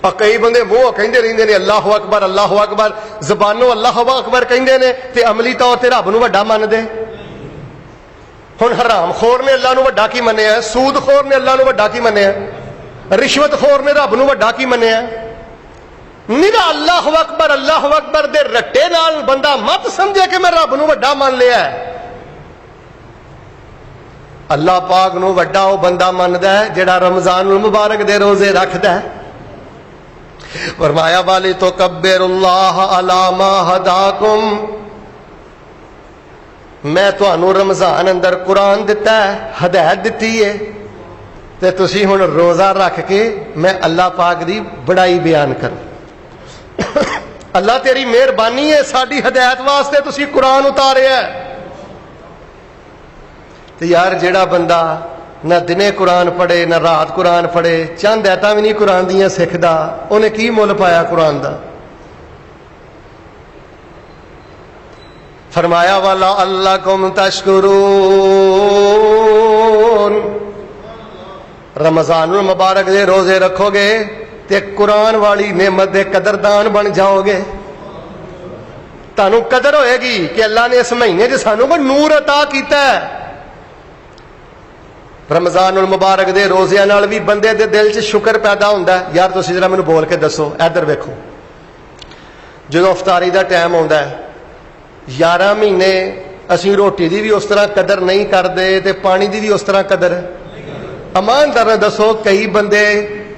اور کئی بندے منہ کہندے رہندے نے اللہ اکبر اللہ اکبر، زبانوں اللہ اکبر کہندے نے تے عملی طور تے رب نو وڈا من دے. ہن حرام خور نے اللہ نو وڈا کی منیا ہے، سود خور نے اللہ نو وڈا کی منیا ہے، رشوت خور نے رب نو وڈا کی منیا ہے. میرا اللہ اکبر دے رٹے نال بندہ مت سمجھے کہ میں رب نو وڈا مان لیا ہے. اللہ پاک نو وڈا وہ بندہ مندا ہے جڑا رمضان المبارک دے روزے رکھدا ہے. فرمایا والی تو کبر اللہ علی ما ہداکم، میں تانوں رمضان اندر قرآن دیتا ہے، ہدایت دیتی ہے، تے تسی ہن روزہ رکھ کے میں اللہ پاک دی بڑائی بیان کروں. اللہ تیری مہربانی ہے، ساری ہدایت واسطے تسی قرآن اتاریا ہے. تو یار جیڑا بندہ نہ دنے قرآن پڑھے نہ رات قرآن پڑھے چند ایتاں بھی نہیں قرآن دیاں سکھدا انہیں کی مول پایا قرآن دا؟ فرمایا وَلَعَلَّكُمْ تَشْكُرُونَ، رمضان المبارک دے روزے رکھو گے تے قرآن والی نعمت دے قدردان بن جاؤ گے. تانوں قدر ہوئے گی کہ اللہ نے اس مہینے جو سانوں کو نور عطا کیتا ہے. رمضان المبارک دے روزیاں نال بھی بندے دے دل چ شکر پیدا ہوندا ہے. یار تسی ذرا مینوں بول کے دسو، ادھر ویکھو، جدوں افطاری دا ٹائم ہوندا ہے 11 مہینے اسی روٹی دی بھی اس طرح قدر نہیں کرتے تے پانی دی بھی اس طرح قدر. ایماندار دسو کئی بندے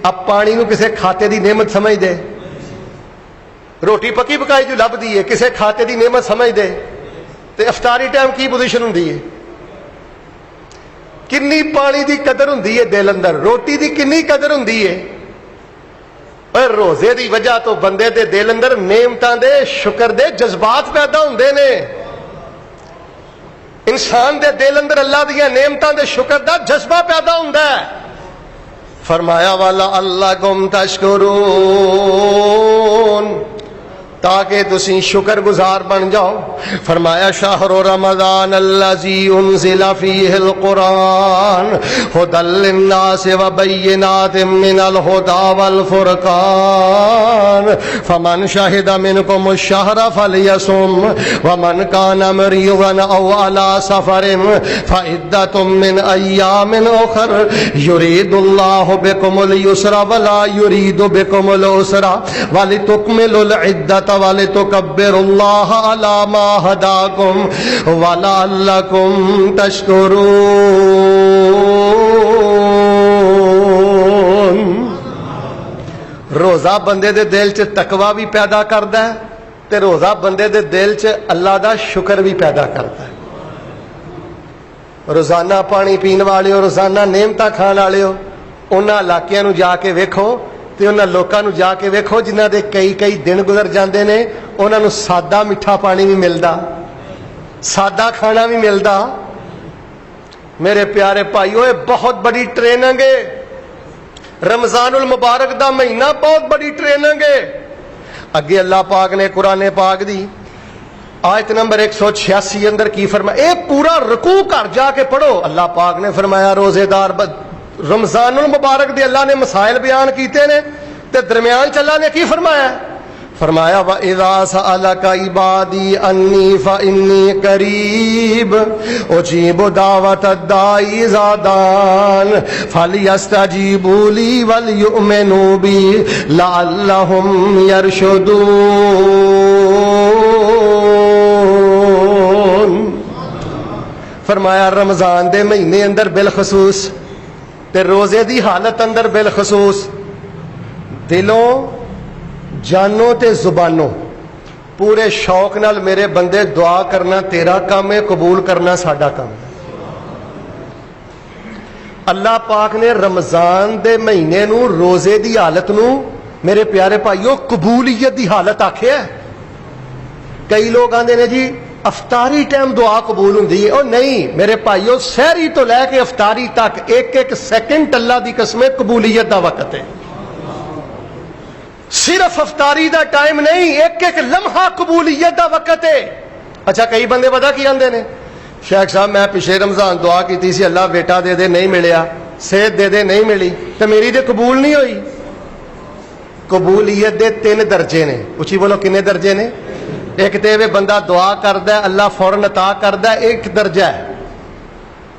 اب پانی نو کسے کھاتے دی نعمت سمجھ دے، روٹی پکی پکائی جو لب دی ہے کسے کھاتے دی نعمت سمجھ دے، تے افطاری ٹائم کی پوزیشن ہوندی ہے؟ کنی پانی دی قدر ہوندی ہے دل اندر، روٹی دی کنی قدر ہوندی ہے. اور روزے دی وجہ تو بندے دے دل اندر نعمتاں دے شکر دے جذبات پیدا ہوندے نے. انسان دے دل اندر اللہ دیاں نعمتاں دے شکر دا جذبہ پیدا ہوندا ہے. فرمایا وَلَعَلَّكُمْ تَشْكُرُونَ، تاکہ تسی شکر گزار بن جاؤ. فرمایا شہر رمضان الذی انزل فیہ القرآن ھدی للناس وبینات من الھدی والفرقان فمن شہد منکم الشہر فلیصم ومن کان مریضا او علی سفر فعدۃ من ایام اخر یرید اللہ بکم اليسر ولا یرید بکم العسر ولتکملوا العدۃ وَلِتُكَبِّرُوا اللَّهَ عَلَى مَا هَدَاكُمْ وَلَعَلَّكُمْ تَشْكُرُونَ. روزہ بندے دے دل چ تقوی بھی پیدا کردا ہے تے روزہ بندے دے دل چ اللہ دا شکر بھی پیدا کردا ہے. روزانہ پانی پین والے ہو، روزانہ نعمتاں کھان والے ہو، انہاں علاقیاں نو جا کے ویکھو تے انہاں لوکاں نو جا کے ویکھو جنہاں دے کئی دن گزر جاندے نے، انہاں نو سادہ میٹھا پانی بھی ملدا، سادہ کھانا بھی ملدا. میرے پیارے بھائیو، یہ بہت بڑی ٹریننگ ہے. رمضان المبارک دا مہینہ بہت بڑی ٹریننگ ہے. اگے اللہ پاک نے قرآن پاک دی آیت نمبر 186 اندر کی فرمایا، اے پورا رکوع کر جا کے پڑھو. اللہ پاک نے فرمایا روزے دار رمضان المبارک دے اللہ نے مسائل بیان کیتے نے تے درمیان چ اللہ نے کی فرمایا؟ فرمایا وَإِذَا سَأَلَكَ عِبَادِي عَنِّي فَإِنِّي قَرِيبٌ أُجِيبُ دَعْوَةَ الدَّاعِ إِذَا دَعَانِ فَلْيَسْتَجِيبُوا لِي وَلْيُؤْمِنُوا بِي لَعَلَّهُمْ يَرْشُدُونَ. فرمایا رمضان دے مہینے اندر بالخصوص تے روزے دی حالت اندر بالخصوص دلوں جانوں تے زبانوں پورے شوق نال میرے بندے دعا کرنا تیرا کام ہے، قبول کرنا ساڈا کام ہے. اللہ پاک نے رمضان دے مہینے نو روزے دی حالت نو میرے پیارے بھائیو قبولیت دی حالت آکھیا ہے. کئی لوگ آندے نے جی افطاری ٹائم دعا قبول ہوندی ہے. اور نہیں میرے بھائیو، سحری تو لے کے افطاری تک ایک سیکنڈ اللہ دی قسم قبولیت دا وقت ہے. صرف افطاری دا ٹائم نہیں، ایک لمحہ قبولیت دا وقت ہے. اچھا کئی بندے پتہ کی آندے نے، شیخ صاحب میں پچھلے رمضان دعا کیتی سی اللہ بیٹا دے دے نہیں ملیا، صحت دے دے نہیں ملی، تو میری تے قبول نہیں ہوئی. قبولیت دے 3 درجے نے. اچھی بولو کنے درجے نے؟ ایک تے بندہ دعا کردا ہے اللہ فوراً عطا کردا ہے، ایک درجہ ہے.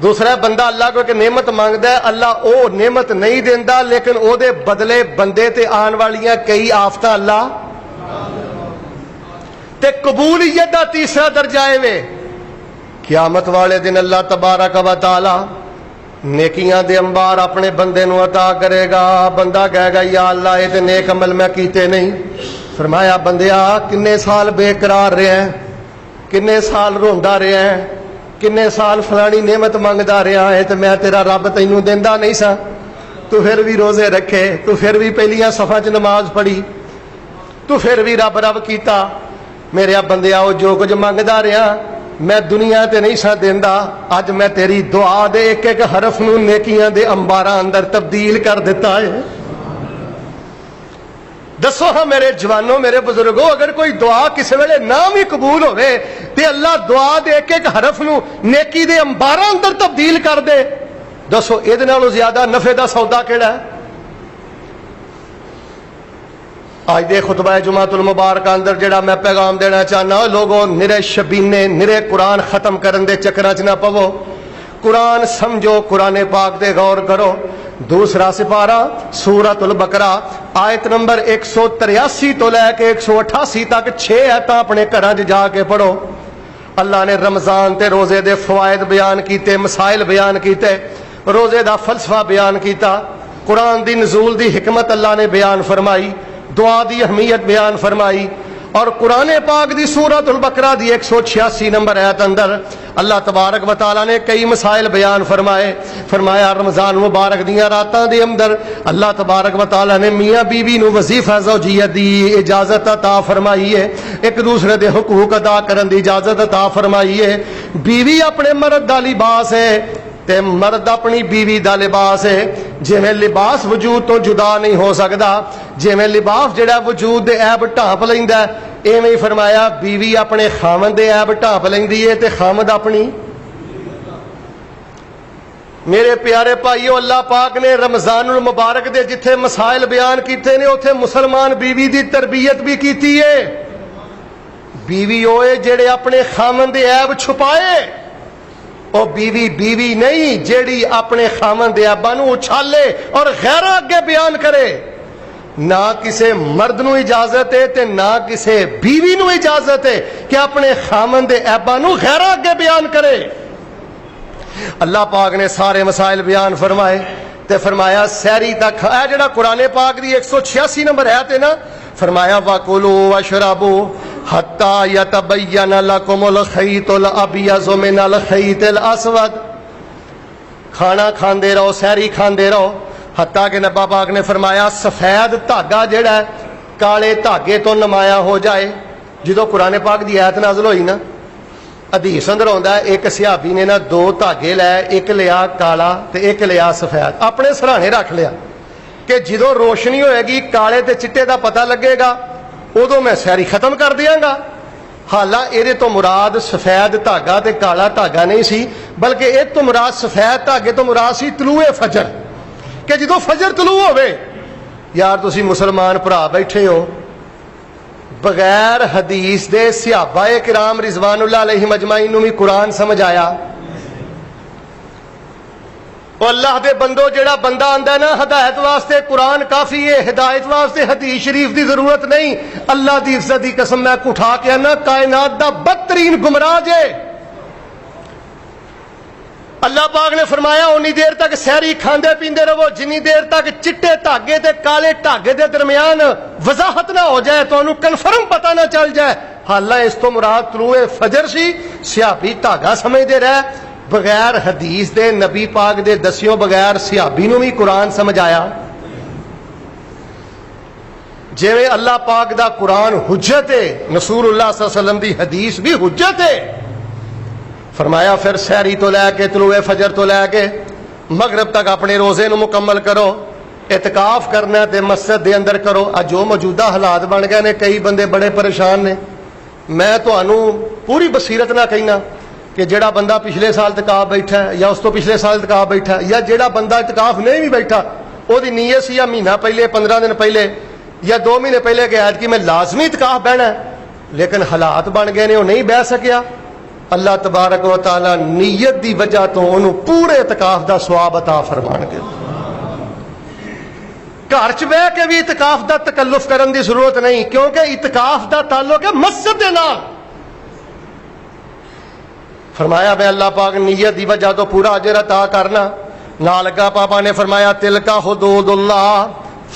دوسرا بندہ اللہ کو ایک نعمت مانگدا ہے، اللہ او نعمت نہیں دیندا لیکن او دے بدلے بندے تے آن والیاں کئی آفتاں اللہ. تے قبولیت دا تیسرا درجہ ہے قیامت والے دن اللہ تبارک و تعالی نیکیاں دے انبار اپنے بندے نو عطا کرے گا. بندہ کہے گا یا اللہ یہ تے نیک عمل میں کیتے نہیں. فرمایا بندیا کنے سال بے قرار رہے ہیں، کنے سال روندا رہے ہیں، کنے سال فلانی نعمت منگدا رہا ہے تے میں تیرا رب تینوں دیندا نہیں سا، تو پھر بھی روزے رکھے، تو پھر بھی پہلیاں صفاں چ نماز پڑھی، تو پھر بھی رب رب کیتا. میرے بندیا وہ جو کچھ منگدا رہا میں دنیا تے نہیں سا دیندا، اج میں تیری دعا دے ایک ایک حرف نو نیکیاں دے انباراں اندر تبدیل کر دیتا ہے۔ دسو ہاں میرے جوانوں، میرے بزرگوں، اگر کوئی دعا کسی ویلے نام ہی قبول ہوئے تے اللہ دعا دے ایک ایک حرف نو نیکی دے انباراں اندر تبدیل کر دے، دسو اے نالوں زیادہ نفع دا سودا کیڑا ہے؟ آج دے خطبہ جمعۃ المبارکہ اندر جڑا میں پیغام دینا چاہنا، لوگوں نرے شبینے نرے قرآن ختم کرن دے چکراں چ نہ پو، قرآن سمجھو، قرآن پاک دے غور کرو۔ دوسرا سپارہ سورۃ البقرہ آیت نمبر 183 تو لے کے 188 تک 6 آیتاں اپنے گھراں جا کے پڑھو۔ اللہ نے رمضان تے روزے دے فوائد بیان کیتے، مسائل بیان کیتے، روزے دا فلسفہ بیان کیتا، قرآن دی نزول دی حکمت اللہ نے بیان فرمائی، دعا دی اہمیت بیان فرمائی، اور قرآن پاک دی سورۃ البقرہ دی 186 نمبر آیت اندر اللہ تبارک و تعالی نے کئی مسائل بیان فرمائے۔ فرمایا رمضان مبارک دیاں راتاں دے اندر اللہ تبارک و تعالی نے میاں بیوی نو وظیفہ زوجیت دی اجازت عطا فرمائی ہے، ایک دوسرے دے حقوق ادا کرن دی اجازت عطا فرمائی ہے۔ بیوی اپنے مرد دا لباس ہے تے مرد اپنی بیوی دا لباس ہے، جویں لباس وجود تو جدا نہیں ہو سکدا، جویں لباس جڑا وجود دے عیب ڈھانپ لیندا ہے، ایویں ہی فرمایا بیوی اپنے خاوند دے عیب ڈھانپ لیندی ہے تے خاوند اپنی۔ میرے پیارے بھائیو، اللہ پاک نے رمضان المبارک دے جتھے مسائل بیان کیتے نے اوتھے مسلمان بیوی دی تربیت بھی کیتی ہے۔ بیوی ہوئے جڑے اپنے خاوند دے عیب چھپائے، او بیوی بیوی نہیں جیڑی اپنے خاوند دے عیباں نو اچھالے اور غیراں اگے بیان کرے۔ نہ کسے مرد نو اجازت ہے تے نہ کسے بیوی نو اجازت ہے کہ اپنے خاوند دے عیباں نو غیراں اگے بیان کرے۔ اللہ پاک نے سارے مسائل بیان فرمائے تے فرمایا سحری تک، اے جڑا قرآن پاک دی 186 نمبر آیت ہے نا، فرمایا وَكُلُوا وَاشْرَبُوا حَتَّى يَتَبَيَّنَ لَكُمُ الْخَيْطُ الْأَبْيَضُ مِنَ الْخَيْطِ الْأَسْوَدِ، کھانا کھاندے رہو، سحری کھاندے رہو، حتیٰ کہ نبی پاک نے فرمایا سفید دھاگا جڑا ہے کالے دھاگے تو نمایاں ہو جائے۔ جدو قرآن پاک دی آیت نازل ہوئی نا، حدیث اندر آندا ہے ایک صحابی نے نا 2 دھاگے لے، ایک لیا کالا تے ایک لیا سفید، اپنے سرہانے رکھ لیا کہ جدو روشنی ہوئے گی کالے تے چٹے دا پتہ لگے گا، ادو میں سحری ختم کر دیاں گا۔ حالانکہ یہ تو مراد سفید دھاگا تے کالا دھاگا نہیں سی، بلکہ ایک تو مراد سفید دھاگے تو مراد سی طلوع فجر، کہ جدو فجر طلوع ہوئے۔ یار تسی مسلمان بھرا بیٹھے ہو، بغیر حدیث دے صحابہ کرام رضوان اللہ علیہم اجمعین نو بھی قرآن سمجھ آیا؟ اور اللہ دے بندو، جڑا بندہ آندا ہے نا ہدایت واسطے قرآن کافی ہے، ہدایت واسطے حدیث شریف دی ضرورت نہیں، اللہ دی عزت دی قسم میں اٹھا کے نا کائنات دا بدترین گمراہ جے۔ اللہ پاک نے فرمایا اونی دیر تک سحری کھاندے پیندے رہو جنی دیر تک چٹے دھاگے تے کالے دھاگے دے درمیان وضاحت نہ ہو جائے، تو انہوں کنفرم پتہ نہ چل جائے۔ حالانکہ اس تو مراد طلوع فجر سی، صحابی دھاگا سمجھدے رہے، بغیر حدیث دے نبی پاک دے دسیوں بغیر صحابی نو بھی قرآن سمجھ آیا؟ جویں اللہ پاک دا قرآن حجت ہے، رسول اللہ صلی اللہ علیہ وسلم دی حدیث بھی حجت ہے۔ فرمایا پھر سحری تو لے کے طلوع فجر تو لے کے مغرب تک اپنے روزے نو مکمل کرو، اعتکاف کرنا تے مسجد دے اندر کرو۔ اج جو موجودہ حالات بن گئے نے، کئی بندے بڑے پریشان نے۔ میں تانوں پوری بصیرت نہ کہنا کہ جڑا بندہ پچھلے سال اعتکاف بیٹھا ہے یا اس تو پچھلے سال اعتکاف بیٹھا ہے، یا جڑا بندہ اعتکاف نہیں بھی بیٹھا، وہ دی نیت سی یا مہینہ پہلے، 15 دن پہلے یا 2 مہینے پہلے کہ آج کی میں لازمی اعتکاف بہنا ہے، لیکن حالات بن گئے نے، وہ نہیں بہ سکیا۔ اللہ تبارک و تعالی نیت دی وجہ تو انہوں پورے اعتکاف دا ثواب عطا فرمان گے۔ گھر چ بہ کے بھی اعتکاف دا تکلف کرن دی ضرورت نہیں، کیونکہ اعتکاف دا تعلق ہے مسجد دے نال۔ فرمایا میں اللہ پاک نیت دی وجہ تو پورا اجر عطا کرنا۔ نال لگا پاپا نے فرمایا تلکا حدود اللہ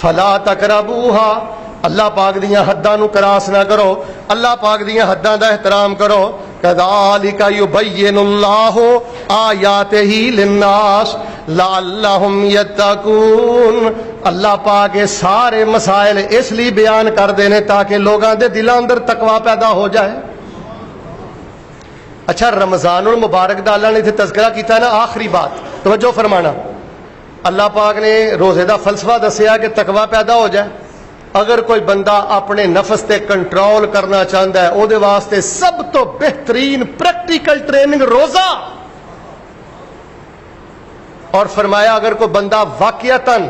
فلا تقربوها، اللہ پاک دیاں حداں نو کراس نہ کرو، اللہ پاک دیاں حداں دا احترام کرو۔ کذالک یبین اللہ آیاتہ للناس لعلہم یتقون، اللہ پاک یہ سارے مسائل اس لیے بیان کر دینے تاکہ لوگاں دے دلاں اندر تقوی پیدا ہو جائے۔ اچھا رمضان المبارک دا اللہ نے اتنے تذکرہ کیتا ہے نا، آخری بات توجہ فرمانا، اللہ پاک نے روزے دا فلسفہ دسیا کہ تقوی پیدا ہو جائے۔ اگر کوئی بندہ اپنے نفس تے کنٹرول کرنا چاہتا ہے، او دے واسطے سب تو بہترین پریکٹیکل ٹریننگ روزہ۔ اور فرمایا اگر کوئی بندہ واقعتاً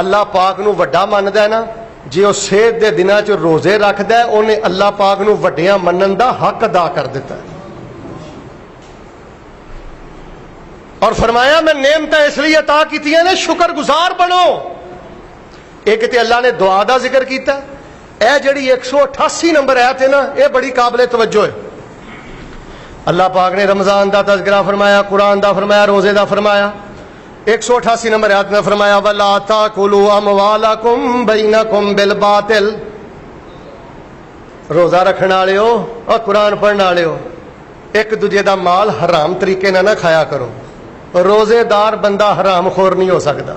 اللہ پاک نو وڈا مندا ہے نا، جے او صحت دے دناں چ روزے رکھدا ہے، اونے اللہ پاک نو وڈیاں منن دا حق ادا کر دیتا ہے۔ اور فرمایا میں نعمتیں اس لیے عطا کیتیاں نے شکر گزار بنو۔ ایک تے اللہ نے دعا دا ذکر کیتا ہے، اے جڑی 188 نمبر آیت ہے نا، اے بڑی قابل توجہ ہے۔ اللہ پاک نے رمضان دا تذکرہ فرمایا، قرآن دا فرمایا، روزے دا فرمایا۔ 188 نمبر آیت میں فرمایا وَلَا تَأْكُلُوا أَمْوَالَكُمْ بَيْنَكُمْ بِالْبَاطِلِ، روزہ رکھنے والے ہو اور قرآن پڑھنے والے ہو، ایک دوجے دا مال حرام طریقے نہ کھایا کرو۔ روزے دار بندہ حرام خور نہیں ہو سکتا۔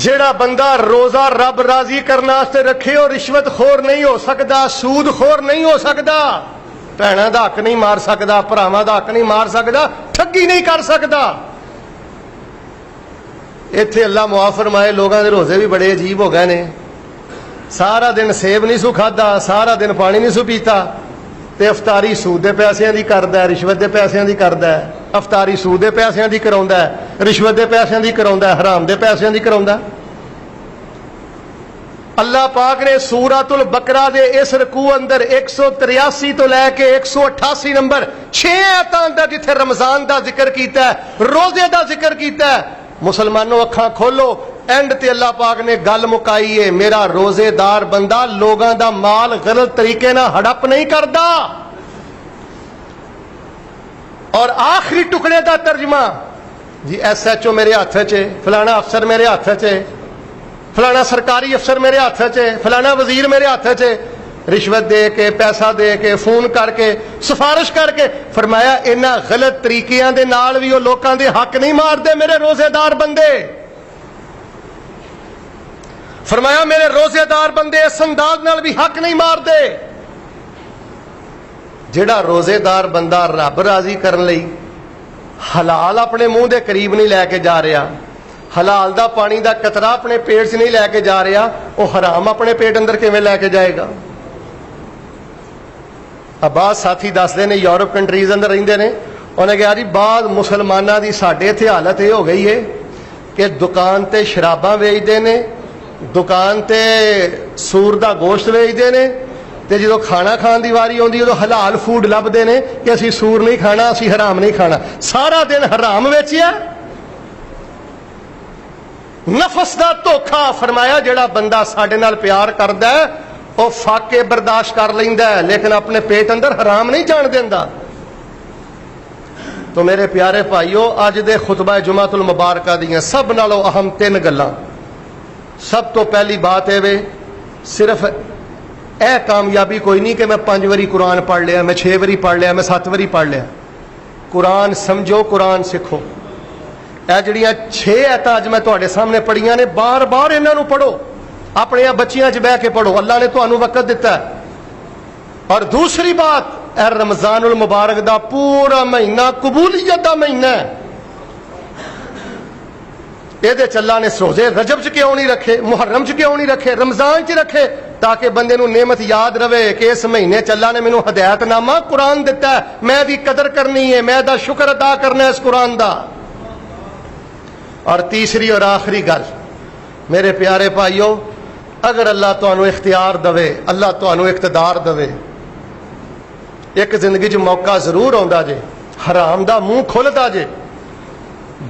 جیڑا بندہ روزہ رب راضی کرنے واسطے رکھے اور رشوت خور نہیں ہو سکتا، سود خور نہیں ہو سکتا، بھیناں دا حق نہیں مار سکتا، بھراواں دا حق نہیں مار سکتا، ٹھگی نہیں کر سکتا۔ ایتھے اللہ معاف فرمائے لوگاں دے روزے بھی بڑے عجیب ہو گئے نے، سارا دن سیب نہیں سو کھادا، سارا دن پانی نہیں سو پیتا، تے افطاری سود دے پیسیاں دی کردا ہے، رشوت دے پیسیاں دی کردا ہے، افطاری سود دے پیسیاں دی کراوندا ہے، رشوت دے پیسیاں دی کراوندا ہے، حرام دے پیسیاں دی کراوندا ہے۔ اللہ پاک نے سورۃ البقرہ دے اس رکوع اندر 183 تو لے کے 188 نمبر 6 آیتاں اندر جتھے رمضان دا ذکر کیتا ہے، روزے دا ذکر کیتا ہے، مسلمانوں اکھاں کھولو، اینڈ تے اللہ پاک نے گل مکائی ہے، میرا روزے دار بندہ لوگاں دا مال غلط طریقے نہ ہڑپ نہیں کردا۔ اور آخری ٹکڑے دا ترجمہ جی ایس ایچ او میرے ہاتھ چ، فلانا افسر میرے ہاتھ چ، فلانا سرکاری افسر میرے ہاتھ چ، فلانا وزیر میرے ہاتھ چ، رشوت دے کے، پیسہ دے کے، فون کر کے، سفارش کر کے، فرمایا انہاں غلط طریقیاں دے نال بھی وہ لوکاں دے حق نہیں مار دے میرے روزے دار بندے۔ فرمایا میرے روزے دار بندے اس انداز نال بھی حق نہیں مار دے۔ جڑا روزے دار بندہ رب راضی کرن لئی حلال اپنے منہ دے قریب نہیں لے کے جا رہا، حلال دا پانی دا قطرہ اپنے پیٹ سے نہیں لے کے جا رہا، وہ حرام اپنے پیٹ اندر کیویں لے کے جائے گا؟ بعض ساتھی دستے نے یورپ کنٹریز اندر رہندے نے، انہیں کہا جی بعض مسلمانوں دی ساڈے اتنے حالت یہ ہو گئی ہے کہ دکان تے شراباں ویچتے ہیں، دکان تے سور دا گوشت ویچتے ہیں، تے جدو کھانا کھان دی واری آتی ادو حلال فوڈ لبتے ہیں کہ اسی سور نہیں کھانا، اسی حرام نہیں کھانا، سارا دن حرام ویچیا۔ نفس دا دھوکھا۔ فرمایا جڑا بندہ ساڈے نال پیار کردا ہے وہ فاقے برداشت کر لیندا ہے لیکن اپنے پیٹ اندر حرام نہیں جان دیندا۔ تو میرے پیارے بھائیو، اج دے خطبہ جمعۃ المبارکہ دیاں سب نالوں اہم 3 گلاں۔ سب تو پہلی بات ہے وے صرف اے کامیابی کوئی نہیں کہ میں 5 واری قرآن پڑھ لیا، میں 6 واری پڑھ لیا، میں 7 واری پڑھ لیا۔ قرآن سمجھو، قرآن سکھو۔ اے جڑیاں 6 آیتاں اج میں تواڈے سامنے پڑھیاں نے، بار بار انہاں نو پڑھو، اپنے بچیاں چ بہ کے پڑھو، اللہ نے تانوں وقت دیتا ہے۔ اور دوسری بات، اے رمضان المبارک دا پورا مہینہ قبولیت دا مہینہ ہے، یہ اللہ نے روزے رجب چ کیوں نہیں رکھے، محرم چ کیوں نہیں رکھے، رمضان چ رکھے، تاکہ بندے نو نعمت یاد رہے کہ اس مہینے چ اللہ نے مینوں ہدایت نامہ قرآن دیتا ہے، میں دی قدر کرنی ہے، میں دا شکر ادا کرنا ہے اس قرآن دا۔ اور تیسری اور آخری گل، میرے پیارے بھائیو، اگر اللہ تانوں اختیار دے، اللہ تانوں اقتدار دے، ایک زندگی چ موقع ضرور آندا جے، حرام دا منہ کھلدا جے،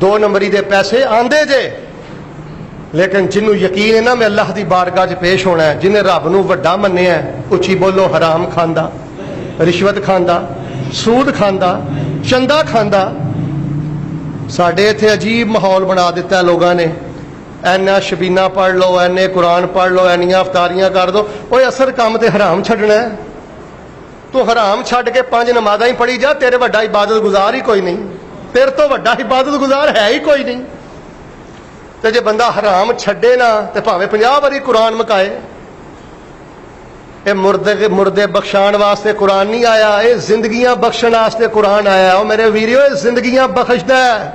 2 نمبری دے پیسے آندے جے، لیکن جنوں یقین ہے نا میں اللہ دی بارگاہ چ پیش ہونا ہے، جنہیں رب نو وڈا منیا ہے، اچھی بولو، حرام کھاندا، رشوت کھاندا، سود کھاندا، چندہ کھاندا۔ ساڈے اتنے عجیب ماحول بنا دیتا ہے لوگاں نے، اینا شبینہ پڑھ لو، اینے قرآن پڑھ لو، اینیاں افطاریاں کر دو، اوے اثر کام تے حرام چھڈنا ہے۔ تو حرام چھڈ کے 5 نمازاں ہی پڑھی جا، تیرے وڈا عبادت گزار ہی کوئی نہیں، تیرے تو وڈا عبادت گزار ہے ہی کوئی نہیں۔ تے جے بندہ حرام چھڈے نا تے بھاویں 50 واری قرآن مکائے۔ یہ مردے بخشان واسطے قرآن نہیں آیا، یہ زندگیاں بخشن واسطے قرآن آیا۔ اور میرے ویریو یہ زندگیاں بخشدا ہے،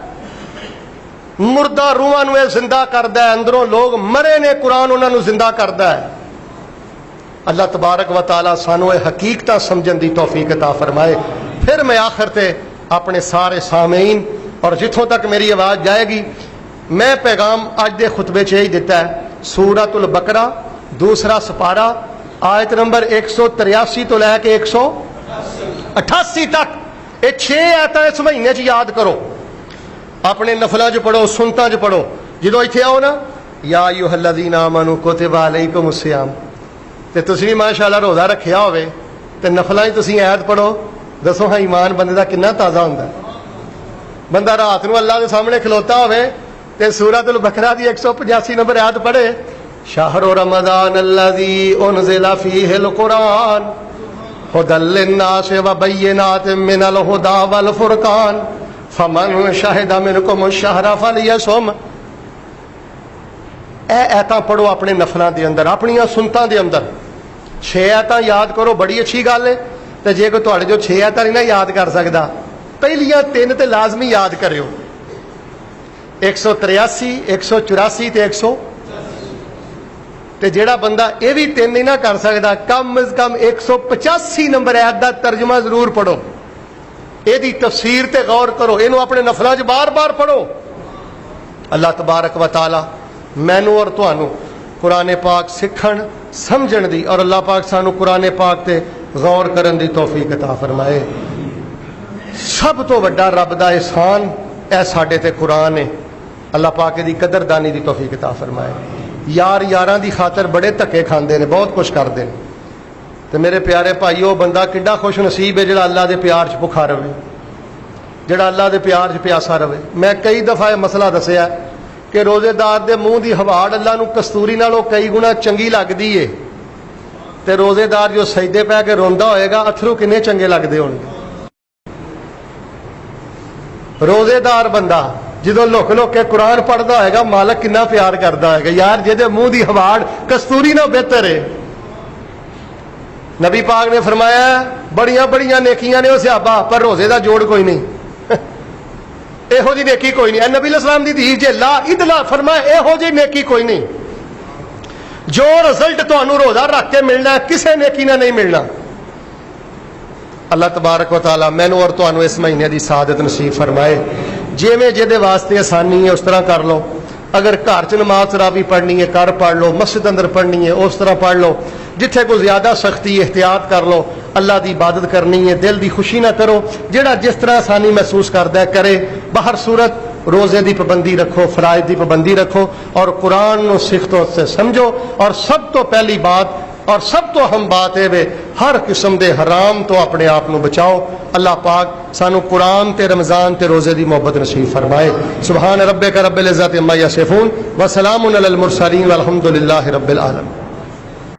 مردہ روحاں نو زندہ کردا ہے، اندروں لوگ مرے نے قرآن انہاں نو زندہ کردا ہے۔ اللہ تبارک و تعالی سانو یہ حقیقتاں سمجھن دی توفیق عطا فرمائے۔ پھر میں آخر تے اپنے سارے سامعین اور جتھوں تک میری آواز جائے گی، میں پیغام اج دے خطبے چ یہی دیتا ہے، سورۃ البقرہ دوسرا سپارہ آیت نمبر 183 تو لے کے 188 تک، یہ 6 آیتاں اس مہینے چ یاد کرو، اپنے نفلاں چ پڑھو، سنتاں چ پڑھو۔ جدو ایتھے آؤ نا، یا ایھا الذین آمنوا کتب علیکم الصیام، تے تسی بھی ماشاءاللہ روزہ رکھیا ہوئے تے نفلاں چ تسی آیت پڑھو، دسو ہاں ایمان بندے دا کنا تازہ ہوندا ہے۔ بندہ رات نو اللہ دے سامنے کھلوتا ہوئے تے سورۃ البقرہ دی 185 نمبر آیت پڑھے، شہر رمضان الذی انزل فیہ القرآن ھدی للناس وبینات من الھدی والفرقان فمن شہد منکم الشہر فلیصم۔ اے ایتاں پڑھو اپنے نفلاں دے اندر، اپنیاں سنتاں دے اندر، 6 ایتاں یاد کرو، بڑی اچھی گل ہے۔ تے جے کوئی تہاڈے جو 6 ایتاں نہیں نہ یاد کر سکدا، پہلیاں 3 تے لازمی یاد کریو، 183 184 تے 100 تے جیڑا بندہ یہ بھی 3 نہیں نہ کر سکتا، کم از کم 185 نمبر آیت دا ترجمہ ضرور پڑھو، یہ دی تفسیر تے غور کرو، اینو اپنے نفلاں چ بار بار پڑھو۔ اللہ تبارک و تعالی مینوں اور تانوں قرآن پاک سکھن سمجھن دی اور اللہ پاک سانو قرآن پاک تے غور کرن دی توفیق عطا فرمائے۔ سب تو بڑا رب دا احسان اے ساڈے تے قرآن ہے، اللہ پاک دی قدردانی دی توفیق عطا فرمائے۔ یار یاراں دی خاطر بڑے دھکے کھاندے نے، بہت کچھ کردے نے، تے میرے پیارے بھائیو، بندہ کڈا خوش نصیب ہے جڑا اللہ دے پیار چ بھکھا رہے، جڑا اللہ دے پیار چ پیاسا رہے۔ میں کئی دفعہ یہ مسئلہ دسیا کہ روزے دار دے منہ دی ہواڑ اللہ نو کستوری نالوں کئی گنا چنگی لگدی ہے، تے روزے دار جو سجدے پہ کے روندا ہوئے گا، اتھرو کنے چنگے لگدے ہون گے۔ روزے دار بندہ جدو لک لک کے قرآن پڑھتا ہوئے گا، مالک کنا پیار کرتا ہے گا، یار جہدے منہ دی ہواڑ کستوری نہ بہتر ہے۔ نبی پاک نے فرمایا بڑیاں بڑیاں نیکیاں نے وہ صحابہ، پر روزے دا جوڑ کوئی نہیں، یہو جی نیکی کوئی نہیں۔ نبی علیہ السلام دی حدیث جے لا ادلا، فرمایا یہو جی نیکی کوئی نہیں، جو رزلٹ تانوں روزہ رکھ کے ملنا ہے کسے نیکی نہ نہیں ملنا۔ اللہ تبارک و تعالی مینوں اور تانوں اس مہینے دی سعادت نصیب فرمائے۔ جویں جہدے واسطے آسانی ہے اس طرح کر لو، اگر گھر چ نماز تراویح پڑھنی ہے کر پڑھ لو، مسجد اندر پڑھنی ہے اس طرح پڑھ لو، جتھے کوئی زیادہ سختی احتیاط کر لو، اللہ دی عبادت کرنی ہے دل دی خوشی نہ کرو، جڑا جس طرح آسانی محسوس کرتا ہے کرے۔ باہر صورت روزے دی پابندی رکھو، فرائض دی پابندی رکھو، اور قرآن نو سکھتوں سے سمجھو، اور سب تو پہلی بات اور سب تو اہم بات ہے وے ہر قسم دے حرام تو اپنے آپ نو بچاؤ۔ اللہ پاک سانو قرآن تے رمضان تے روزے دی محبت نصیب فرمائے۔ سبحان ربک رب العزت عما یصفون وسلام علی المرسلین والحمد للہ رب العالمین۔